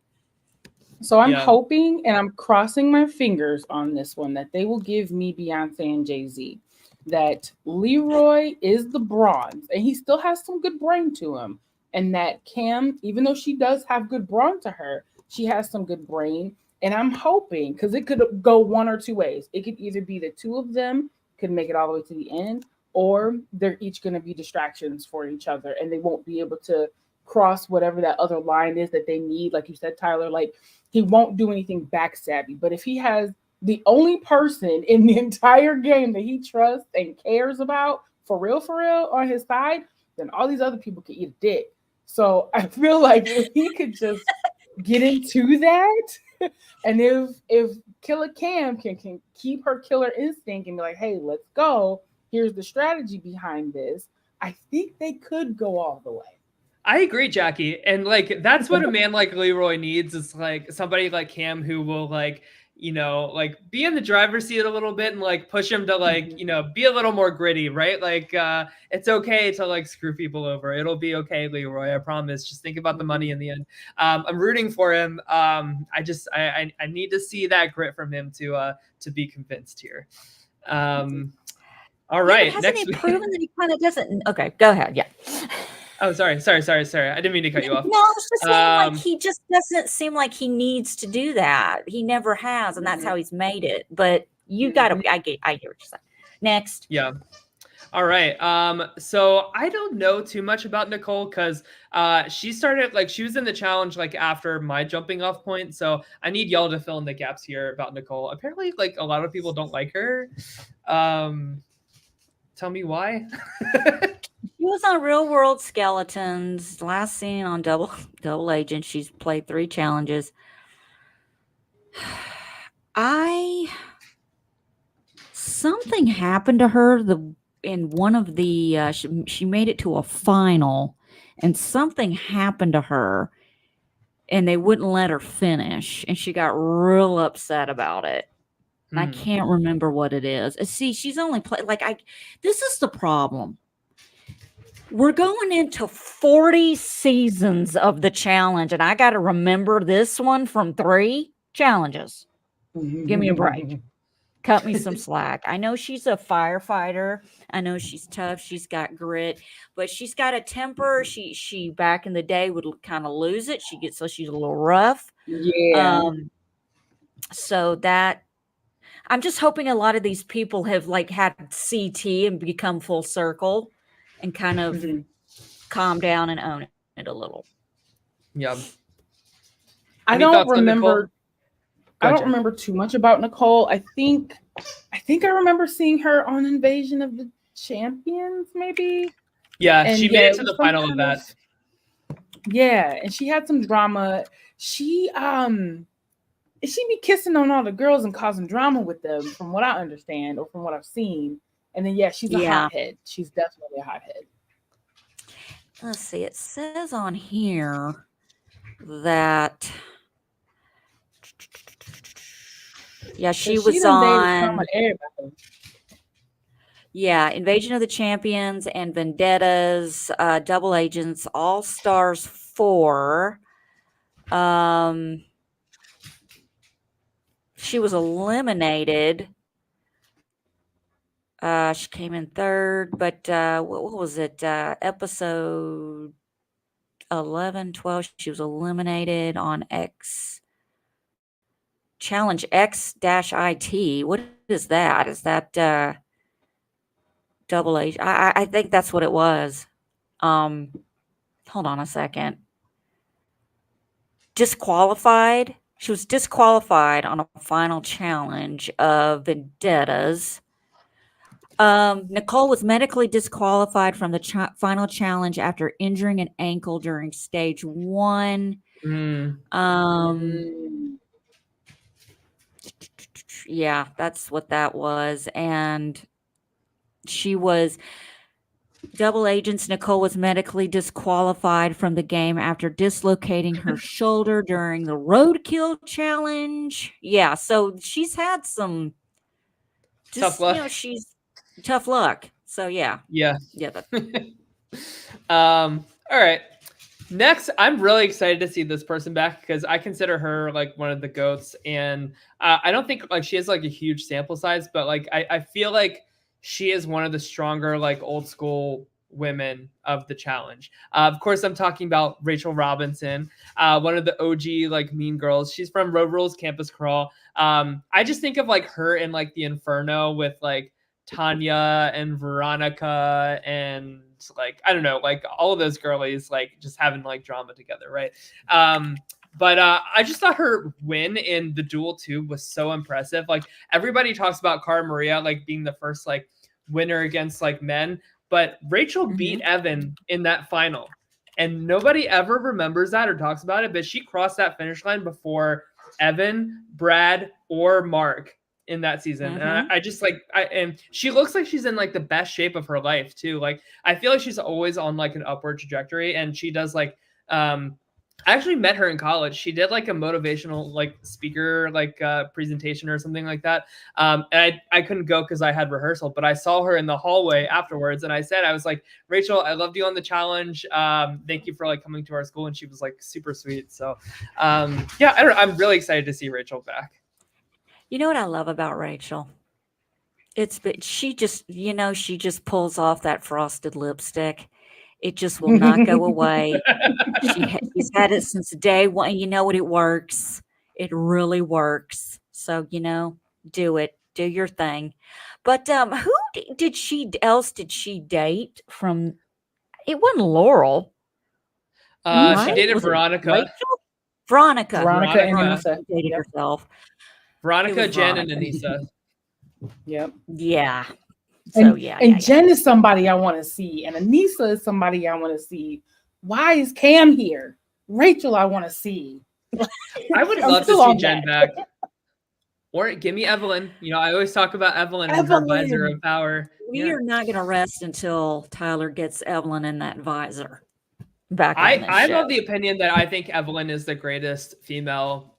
So I'm hoping and I'm crossing my fingers on this one that they will give me Beyonce and Jay-Z. That Leroy is the bronze and he still has some good brain to him. And that Cam, even though she does have good brawn to her, she has some good brain. And I'm hoping, because it could go one or two ways. It could either be the two of them could make it all the way to the end, or they're each going to be distractions for each other and they won't be able to cross whatever that other line is that they need. Like you said, Tyler, like he won't do anything backstabby. But if he has the only person in the entire game that he trusts and cares about for real on his side, then all these other people could eat a dick. So I feel like if he could just get into that, and if Killer Cam can keep her killer instinct and be like, hey, let's go. Here's the strategy behind this. I think they could go all the way. I agree, Jackie. And like, that's what a man like Leroy needs, is like somebody like Cam who will like, you know, like be in the driver's seat a little bit and like push him to like, you know, be a little more gritty, right? Like, it's okay to like screw people over. It'll be okay, Leroy. I promise. Just think about the money in the end. I'm rooting for him. I need to see that grit from him to be convinced here. All right. Hasn't he proven that he kind of doesn't? Okay, go ahead. Yeah. Oh, sorry. I didn't mean to cut you off. No, it's just like he just doesn't seem like he needs to do that. He never has, and that's how he's made it. But you got to. I get what you're saying. Next. Yeah. All right. So I don't know too much about Nicole because she started like she was in the challenge like after my jumping off point. So I need y'all to fill in the gaps here about Nicole. Apparently, like a lot of people don't like her. Tell me why. She was on Real World Skeletons. Last seen on Double Agent. She's played 3 challenges. Something happened to her in one of the she made it to a final, and something happened to her, and they wouldn't let her finish, and she got real upset about it. And I can't remember what it is. See, she's only played this is the problem. We're going into 40 seasons of the challenge, and I got to remember this one from 3 challenges. Give me a break. Cut me some slack. I know she's a firefighter. I know she's tough. She's got grit, but she's got a temper. She back in the day would kind of lose it. She's a little rough. Yeah. So that I'm just hoping a lot of these people have like had CT and become full circle and kind of calm down and own it a little. Yeah. I don't remember too much about Nicole. I think I remember seeing her on Invasion of the Champions, maybe. Yeah, and she made it to the final of that. Yeah, and she had some drama. She be kissing on all the girls and causing drama with them, from what I understand or from what I've seen. And then she's a hothead. She's definitely a hothead. Let's see. It says on here that she was on Invasion of the Champions and Vendettas, Double Agents, All Stars 4. She was eliminated. She came in 3rd, but what was it? Episode 11, 12. She was eliminated on Challenge X-IT. What is that? Is that Double H? I think that's what it was. Hold on a second. Disqualified. She was disqualified on a final challenge of Vendettas. Nicole was medically disqualified from the final challenge after injuring an ankle during stage 1. Yeah, that's what that was. And she was Double Agents. Nicole was medically disqualified from the game after dislocating her shoulder during the Roadkill challenge. Yeah, so she's had some tough luck. She's tough luck. So yeah. All right. Next, I'm really excited to see this person back because I consider her like one of the GOATs, and I don't think like she has like a huge sample size, but like I feel like she is one of the stronger like old school women of the challenge. Of course, I'm talking about Rachel Robinson, one of the OG like mean girls. She's from Road Rules Campus Crawl. I just think of like her in like the Inferno with like Tanya and Veronica and like I don't know, like all of those girlies like just having like drama together, right? But I just thought her win in the Duel 2 was so impressive. Like everybody talks about Cara Maria like being the first like winner against like men, but Rachel beat Evan in that final. And nobody ever remembers that or talks about it, but she crossed that finish line before Evan, Brad, or Mark in that season. And I just and she looks like she's in like the best shape of her life too. Like I feel like she's always on like an upward trajectory, and she does like I actually met her in college. She did like a motivational like speaker like presentation or something like that. And I couldn't go because I had rehearsal, but I saw her in the hallway afterwards, and I was like, Rachel, I loved you on the challenge. Thank you for like coming to our school, and she was like super sweet. So yeah, I'm really excited to see Rachel back. You know what I love about Rachel? She just pulls off that frosted lipstick. It just will not go away. She's had it since day one. You know what? It works. It really works. So, do it. Do your thing. But who did she date from? It wasn't Laurel. Right? She dated Veronica. Veronica and Anissa. Dated herself. Veronica, Jen, and Anissa. Yep. Yeah. So Jen is somebody I want to see, and Anissa is somebody I want to see. Why is Cam here? Rachel, I want to see. I would love to see Jen back. Or give me Evelyn. I always talk about Evelyn and her visor of power. We are not going to rest until Tyler gets Evelyn in that visor. Back. I'm of the opinion that I think Evelyn is the greatest female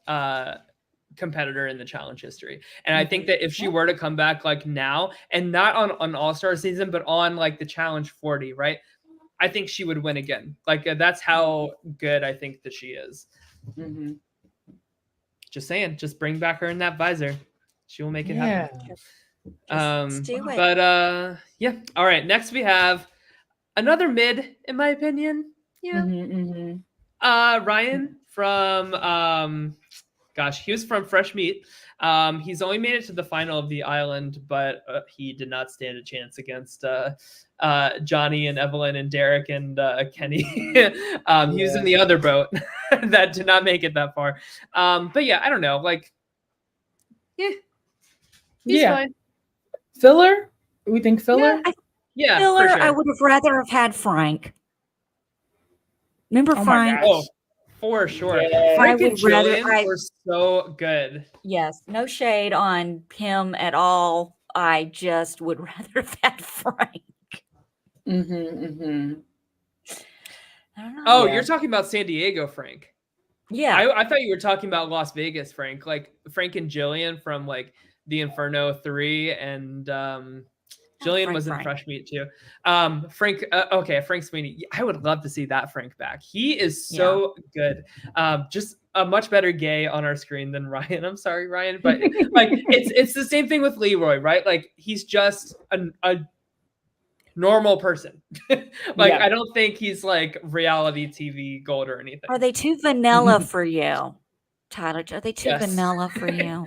competitor in the challenge history, and I think that if she were to come back like now, and not on an all-star season, but on like the challenge 40, right, I think she would win again. Like that's how good I think that she is. Just saying, just bring back her in that visor, she will make it happen. Let's do it. But yeah, all right, next we have another mid, in my opinion. Ryan from he was from Fresh Meat. He's only made it to the final of the island, but he did not stand a chance against Johnny and Evelyn and Derek and Kenny. He was in the other boat that did not make it that far. But yeah, I don't know. Like, he's fine. Filler? We think filler? Yeah, filler. For sure. I would have rather have had Frank. Remember Frank? Oh, for sure. Yeah. Frank and Jillian were so good. Yes, no shade on him at all. I just would rather have had Frank. I don't know. Oh, you're talking about San Diego Frank. Yeah. I thought you were talking about Las Vegas Frank, like Frank and Jillian from like the Inferno 3, and Jillian was in Fresh Meat too. Frank, Frank Sweeney. I would love to see that Frank back. He is so good. Just a much better gay on our screen than Ryan. I'm sorry, Ryan, but like it's the same thing with Leroy, right? Like he's just a normal person. I don't think he's like reality TV gold or anything. Are they too vanilla for you, Tyler? Are they too vanilla for you?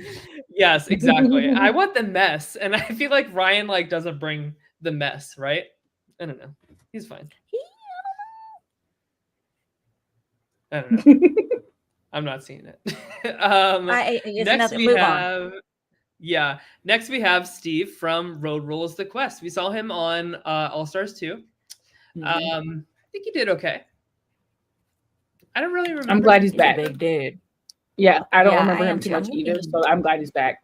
Yes, exactly. I want the mess, and I feel like Ryan like doesn't bring the mess, right? I don't know. He's fine. I don't know. I'm not seeing it. Next we have Steve from Road Rules the Quest. We saw him on All Stars 2. I think he did okay. I don't really remember. I'm glad he's back. A big dude. Yeah, I don't remember him too much either, so I'm glad he's back.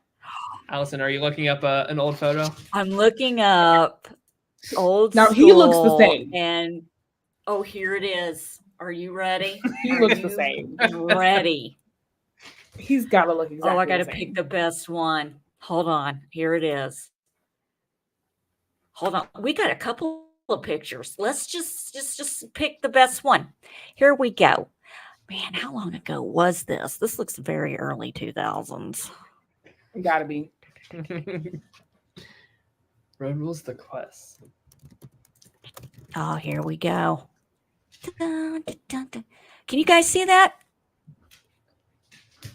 Allison, are you looking up an old photo? I'm looking up old Now, he looks the same. And, here it is. Are you ready? He looks the same. Ready. He's got to look exactly the same. I got to pick the best one. Hold on. Here it is. Hold on. We got a couple of pictures. Let's just pick the best one. Here we go. Man, how long ago was this? This looks very early 2000s. It gotta be. Road Rules the Quest. Oh, here we go. Dun, dun, dun, dun. Can you guys see that?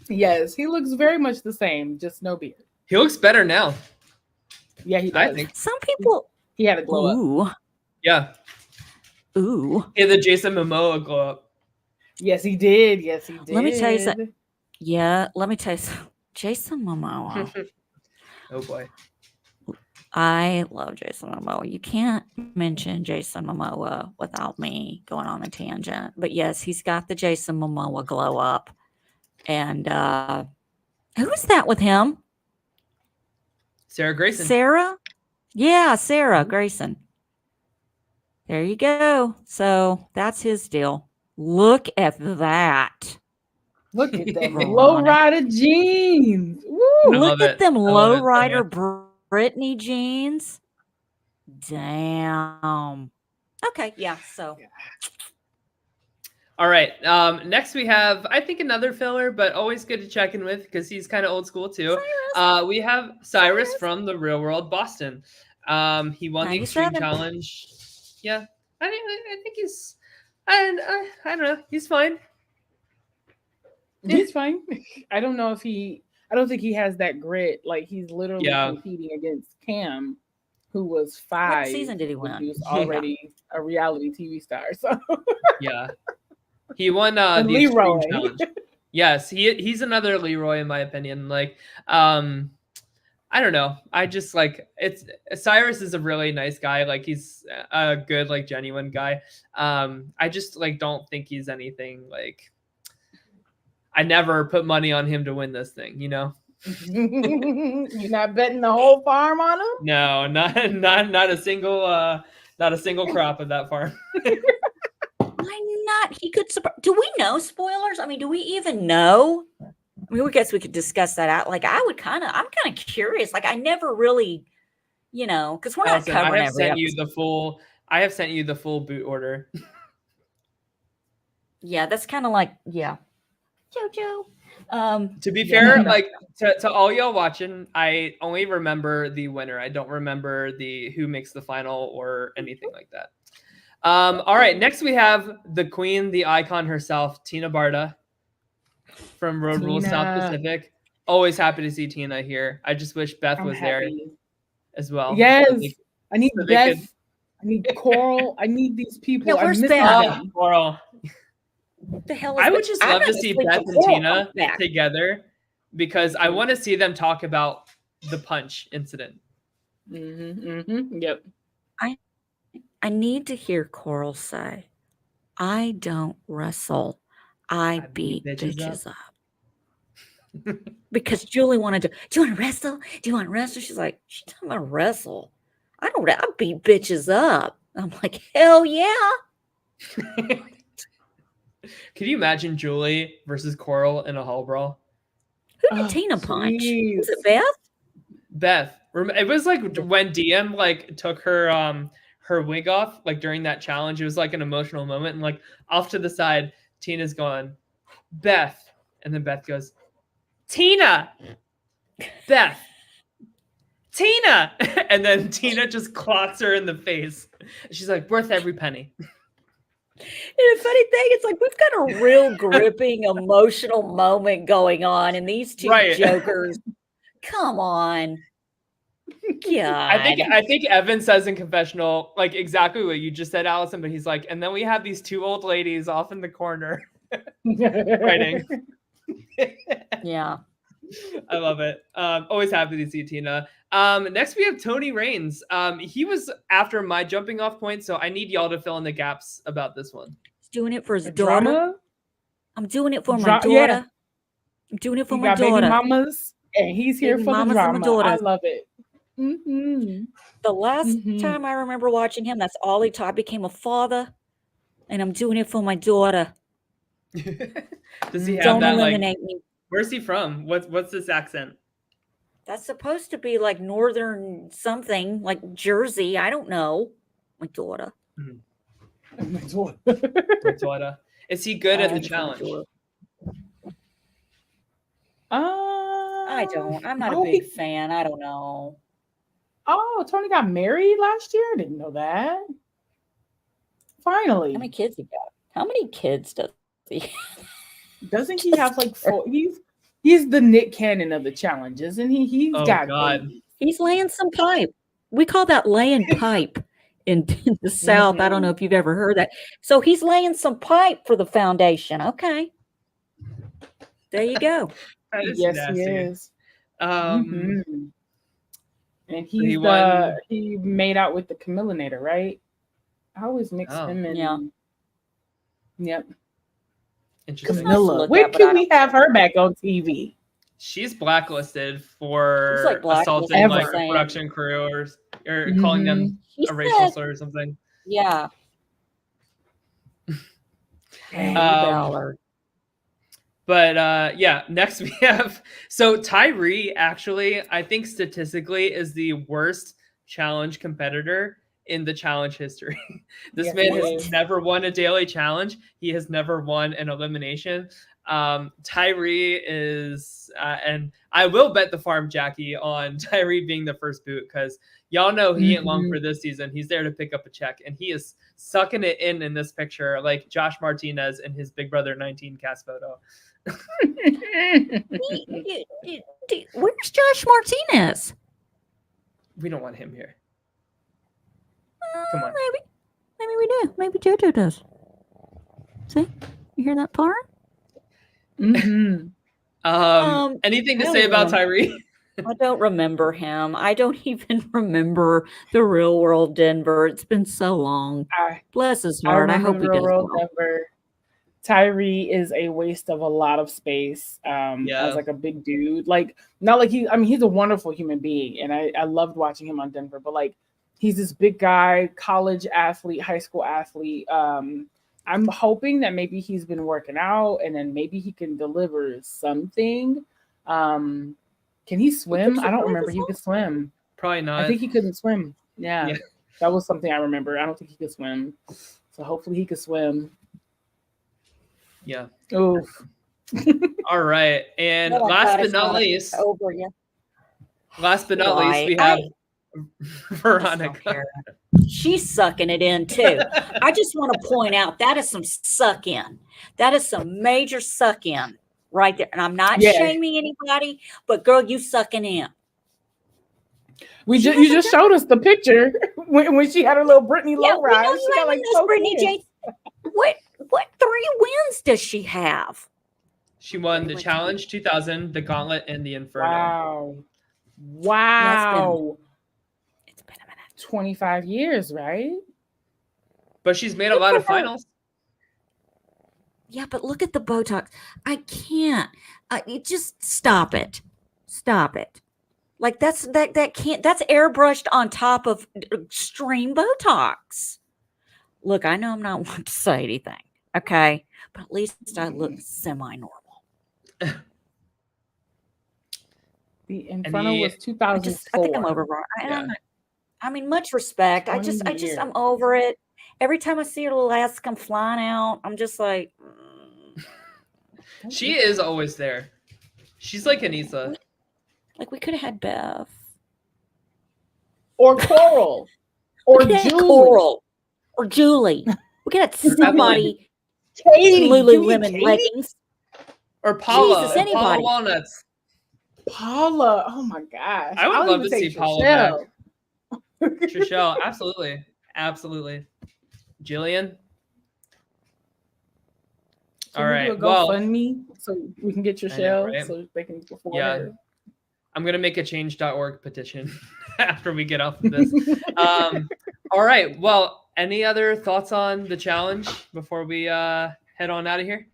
Yes, he looks very much the same, just no beard. He looks better now. Yeah, he does. I think. Some people. He had a glow up. Yeah. Ooh. He had the Jason Momoa glow up. Yes, he did. Yes, he did. Let me tell you something. Yeah, let me tell you something. Jason Momoa. Oh boy. I love Jason Momoa. You can't mention Jason Momoa without me going on a tangent. But yes, he's got the Jason Momoa glow up. And who's that with him? Sarah Grayson. Sarah? Yeah, Sarah Grayson. There you go. So that's his deal. Look at that. Look at them lowrider jeans. Woo! Look at them lowrider Britney jeans. Damn. Okay, yeah, so. All right. Next we have, I think, another filler, but always good to check in with because he's kind of old school too. We have Syrus from the Real World Boston. He won the Extreme Challenge. Yeah, I think he's, I don't know, he's fine. He's fine. I don't know if I don't think he has that grit. Like, he's literally competing against Cam, who was 5. What season did he win? He was already a reality TV star. So yeah, he won the Leroy. Extreme Challenge. Yes, he's another Leroy in my opinion. Like, I don't know. I just like Syrus is a really nice guy. Like, he's a good, like, genuine guy. I just like don't think he's anything like. I never put money on him to win this thing, you know. You're not betting the whole farm on him? No, not a single crop of that farm. Why not? He could. Do we know spoilers? I mean, do we even know? I mean, I guess we could discuss that out. Like, I'm kind of curious. Like, I never really, because we're not covering every episode. I have sent you the full boot order. Yeah, that's kind of like, JoJo. To be fair, like to all y'all watching, I only remember the winner. I don't remember who makes the final or anything like that. All right, next we have the queen, the icon herself, Tina Barta from Road Rules South Pacific. Always happy to see Tina here. I just wish Beth was there as well. Yes, I need Beth. I need Coral. I need these people. Yeah, where's Beth? Coral. What the hell? I would just love to see Beth and Tina together because I want to see them talk about the punch incident. Yep. I need to hear Coral say, "I don't wrestle. I beat bitches up." Because Julie wanted to. Do you want to wrestle? Do you want to wrestle? She's like, "She talking about wrestle? I beat bitches up." I'm like, hell yeah. Could you imagine Julie versus Coral in a hall brawl? Who did Tina punch? Was it Beth? Beth. It was like when DM like took her wig off, like during that challenge. It was like an emotional moment, and like off to the side, Tina's going, Beth, and then Beth goes, Tina, Beth, Tina, and then Tina just clocks her in the face. She's like, worth every penny. And the funny thing, it's like we've got a real gripping emotional moment going on, and these two jokers. Come on, God. I think Evan says in confessional like exactly what you just said, Allison. But he's like, and then we have these two old ladies off in the corner writing. Yeah, I love it. Always happy to see Tina. Next we have Tony Raines. He was after my jumping off point, so I need y'all to fill in the gaps about this one. He's doing it for his daughter. I'm doing it for my daughter. Yeah. I'm doing it for he my got daughter. Baby mamas, and he's here for the drama. I love it. The last time I remember watching him, that's all he taught. I became a father, and I'm doing it for my daughter. Does he have Don't that eliminate me. Where's he from? What's this accent? That's supposed to be like northern something, like Jersey. I don't know. My daughter. My daughter. My daughter. Is he good at the challenge? I don't. I'm not a big fan. I don't know. Oh, Tony got married last year? I didn't know that. Finally. How many kids he got? How many kids does he have? Doesn't he have like 4? He's the Nick Cannon of the challenge, isn't he? He's He's laying some pipe. We call that laying pipe in the South. I don't know if you've ever heard that. So he's laying some pipe for the foundation. Okay. There you go. Yes, he is. And and he won. he made out with the Camillinator, right? I always mix him and Yeah. Yep. Interesting. Camilla. When can we have her back on TV? She's blacklisted for She's, like, blacklisted assaulting like ever. a production crew or calling them She a racial said- slur or something. Yeah. Hey, Um, Ballard. But yeah, next we have Tyrie actually, I think statistically is the worst challenge competitor in the challenge history. This Yes, man he has is. never won a daily challenge. He has never won an elimination. Tyrie is, and I will bet the farm Jackie on Tyrie being the first boot because y'all know he ain't long for this season. He's there to pick up a check, and he is sucking it in this picture like Josh Martinez in his Big Brother 19 cast photo. Where's Josh Martinez? We don't want him here. Come on. Maybe we do. Maybe JoJo does. See? You hear that part? Mm-hmm. Anything to say about Tyrie? I don't remember him. I don't even remember the real world Denver. It's been so long. Bless his heart. I hope he does well. Denver. Tyrie is a waste of a lot of space as like a big dude. Like, not like he's a wonderful human being, and I loved watching him on Denver, but like he's this big guy, college athlete, high school athlete. I'm hoping that maybe he's been working out and then maybe he can deliver something. Can he swim? I don't remember he could swim. Probably not. I think he couldn't swim. Yeah. That was something I remember. I don't think he could swim. So hopefully he could swim. Yeah. Oof. All right. And last but not least, we have Veronica. She's sucking it in too. I just want to point out that is some suck in. That is some major suck in right there. And I'm not shaming anybody, but girl, you sucking in. You just showed us the picture when she had her little Brittany low ride. We know you having this Brittany J. What 3 wins does she have? She won the Challenge 2000, the Gauntlet, and the Inferno. Wow. It's been a minute. 25 years, right? But she's made a lot of finals. Yeah, but look at the Botox. I can't. Just stop it. Stop it. Like that can't. That's airbrushed on top of extreme Botox. Look, I know I'm not one to say anything. Okay, but at least I look semi-normal. The Inferno was 2004. I think I'm over it. I mean, much respect. I'm over it. Every time I see her little ass come flying out, I'm just like. She is always there. She's like Anissa. Like we could have had Bev. Or Coral. Or Julie. Coral. Or Julie. We could have somebody. Katie, Lululemon leggings. Or Paula. Jesus, anybody. Paula Walnuts. Paula. Oh my gosh. I would love to see Paula back. Trishelle. Absolutely. Absolutely. Jillian. So all right. GoFundMe so we can get your shell right? so they can afford her. I'm going to make a change.org petition after we get off of this. All right. Well, any other thoughts on the challenge before we head on out of here?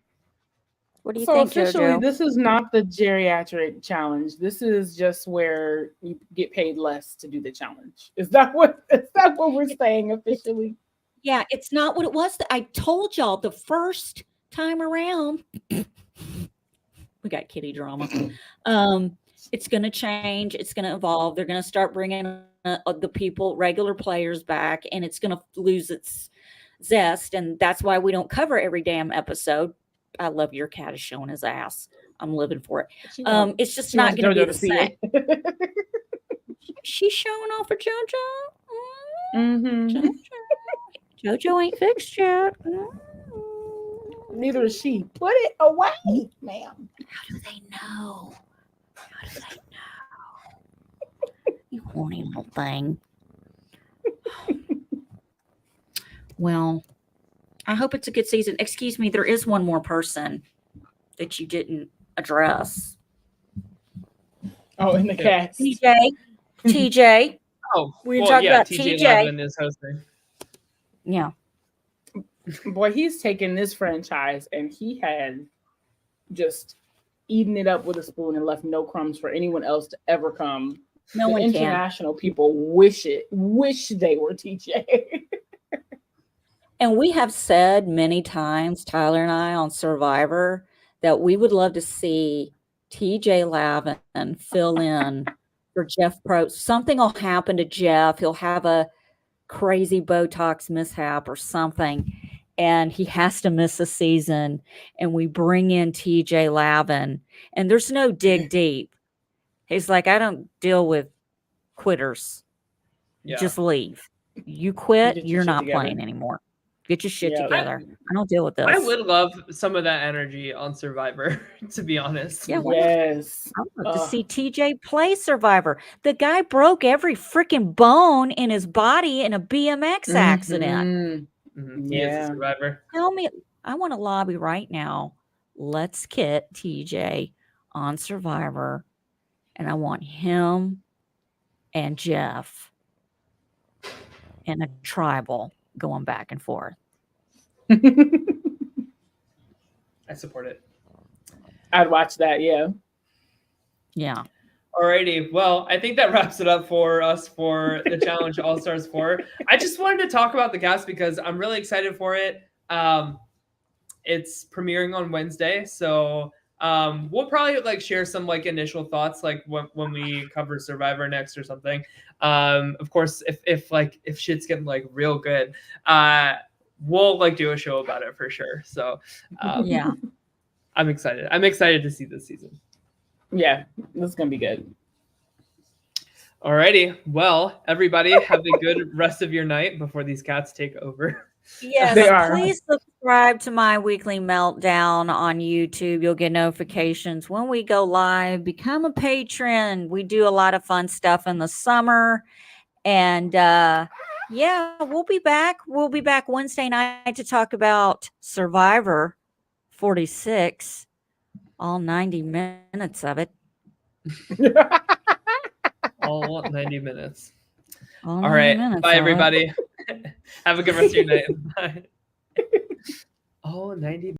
What do you think, officially, JoJo? this is not the geriatric challenge. This is just where you get paid less to do the challenge. Is that what we're saying officially? Yeah, it's not what it was. I told y'all the first time around. We got kitty drama. It's going to change. It's going to evolve. They're going to start bringing the people, regular players back, and it's going to lose its zest. And that's why we don't cover every damn episode. I love your cat is showing his ass. I'm living for it. It's just not going to be the same. She's showing off for JoJo. Mm-hmm. JoJo ain't fixed yet. Neither is she. Put it away, ma'am. How do they know? You horny little thing. Well, I hope it's a good season. Excuse me, there is one more person that you didn't address. Oh, in the cast. PJ. TJ. Oh, We can talk about TJ TJ. Levin is hosting. Yeah. Boy, he's taken this franchise and he had just eaten it up with a spoon and left no crumbs for anyone else to ever come. No The one can. international people wish they were TJ. And we have said many times, Tyler and I, on Survivor, that we would love to see TJ Lavin fill in for Jeff Probst. Something will happen to Jeff. He'll have a crazy Botox mishap or something, and he has to miss a season. And we bring in TJ Lavin, and there's no dig deep. He's like, I don't deal with quitters. Yeah. Just leave. You quit, Get your you're shit not together. playing anymore. Get your shit Yeah. together. I don't deal with this. I would love some of that energy on Survivor, to be honest. Yeah, Yes. I would love to see TJ play Survivor. The guy broke every freaking bone in his body in a BMX accident. Mhm. He is a Yeah. survivor. Tell me, I want to lobby right now. Let's get TJ on Survivor, and I want him and Jeff in a tribal going back and forth. I support it. I'd watch that, yeah. Yeah. Alrighty. Well, I think that wraps it up for us for the Challenge All-Stars 4. I just wanted to talk about the cast because I'm really excited for it. It's premiering on Wednesday, so we'll probably share some initial thoughts when we cover Survivor next or something. Of course, if shit's getting real good, we'll do a show about it for sure. So Yeah. I'm excited. I'm excited to see this season. Yeah, this is gonna be good. Alrighty. Well, everybody have a good rest of your night before these cats take over. Yes, They are. please subscribe to my weekly meltdown on YouTube. You'll get notifications when we go live. Become a patron. We do a lot of fun stuff in the summer. And yeah, we'll be back. We'll be back Wednesday night to talk about Survivor 46, all 90 minutes of it. All 90 minutes. All All 90 right. minutes Bye, of it. everybody. Have a good rest of your night. Bye. Oh, 90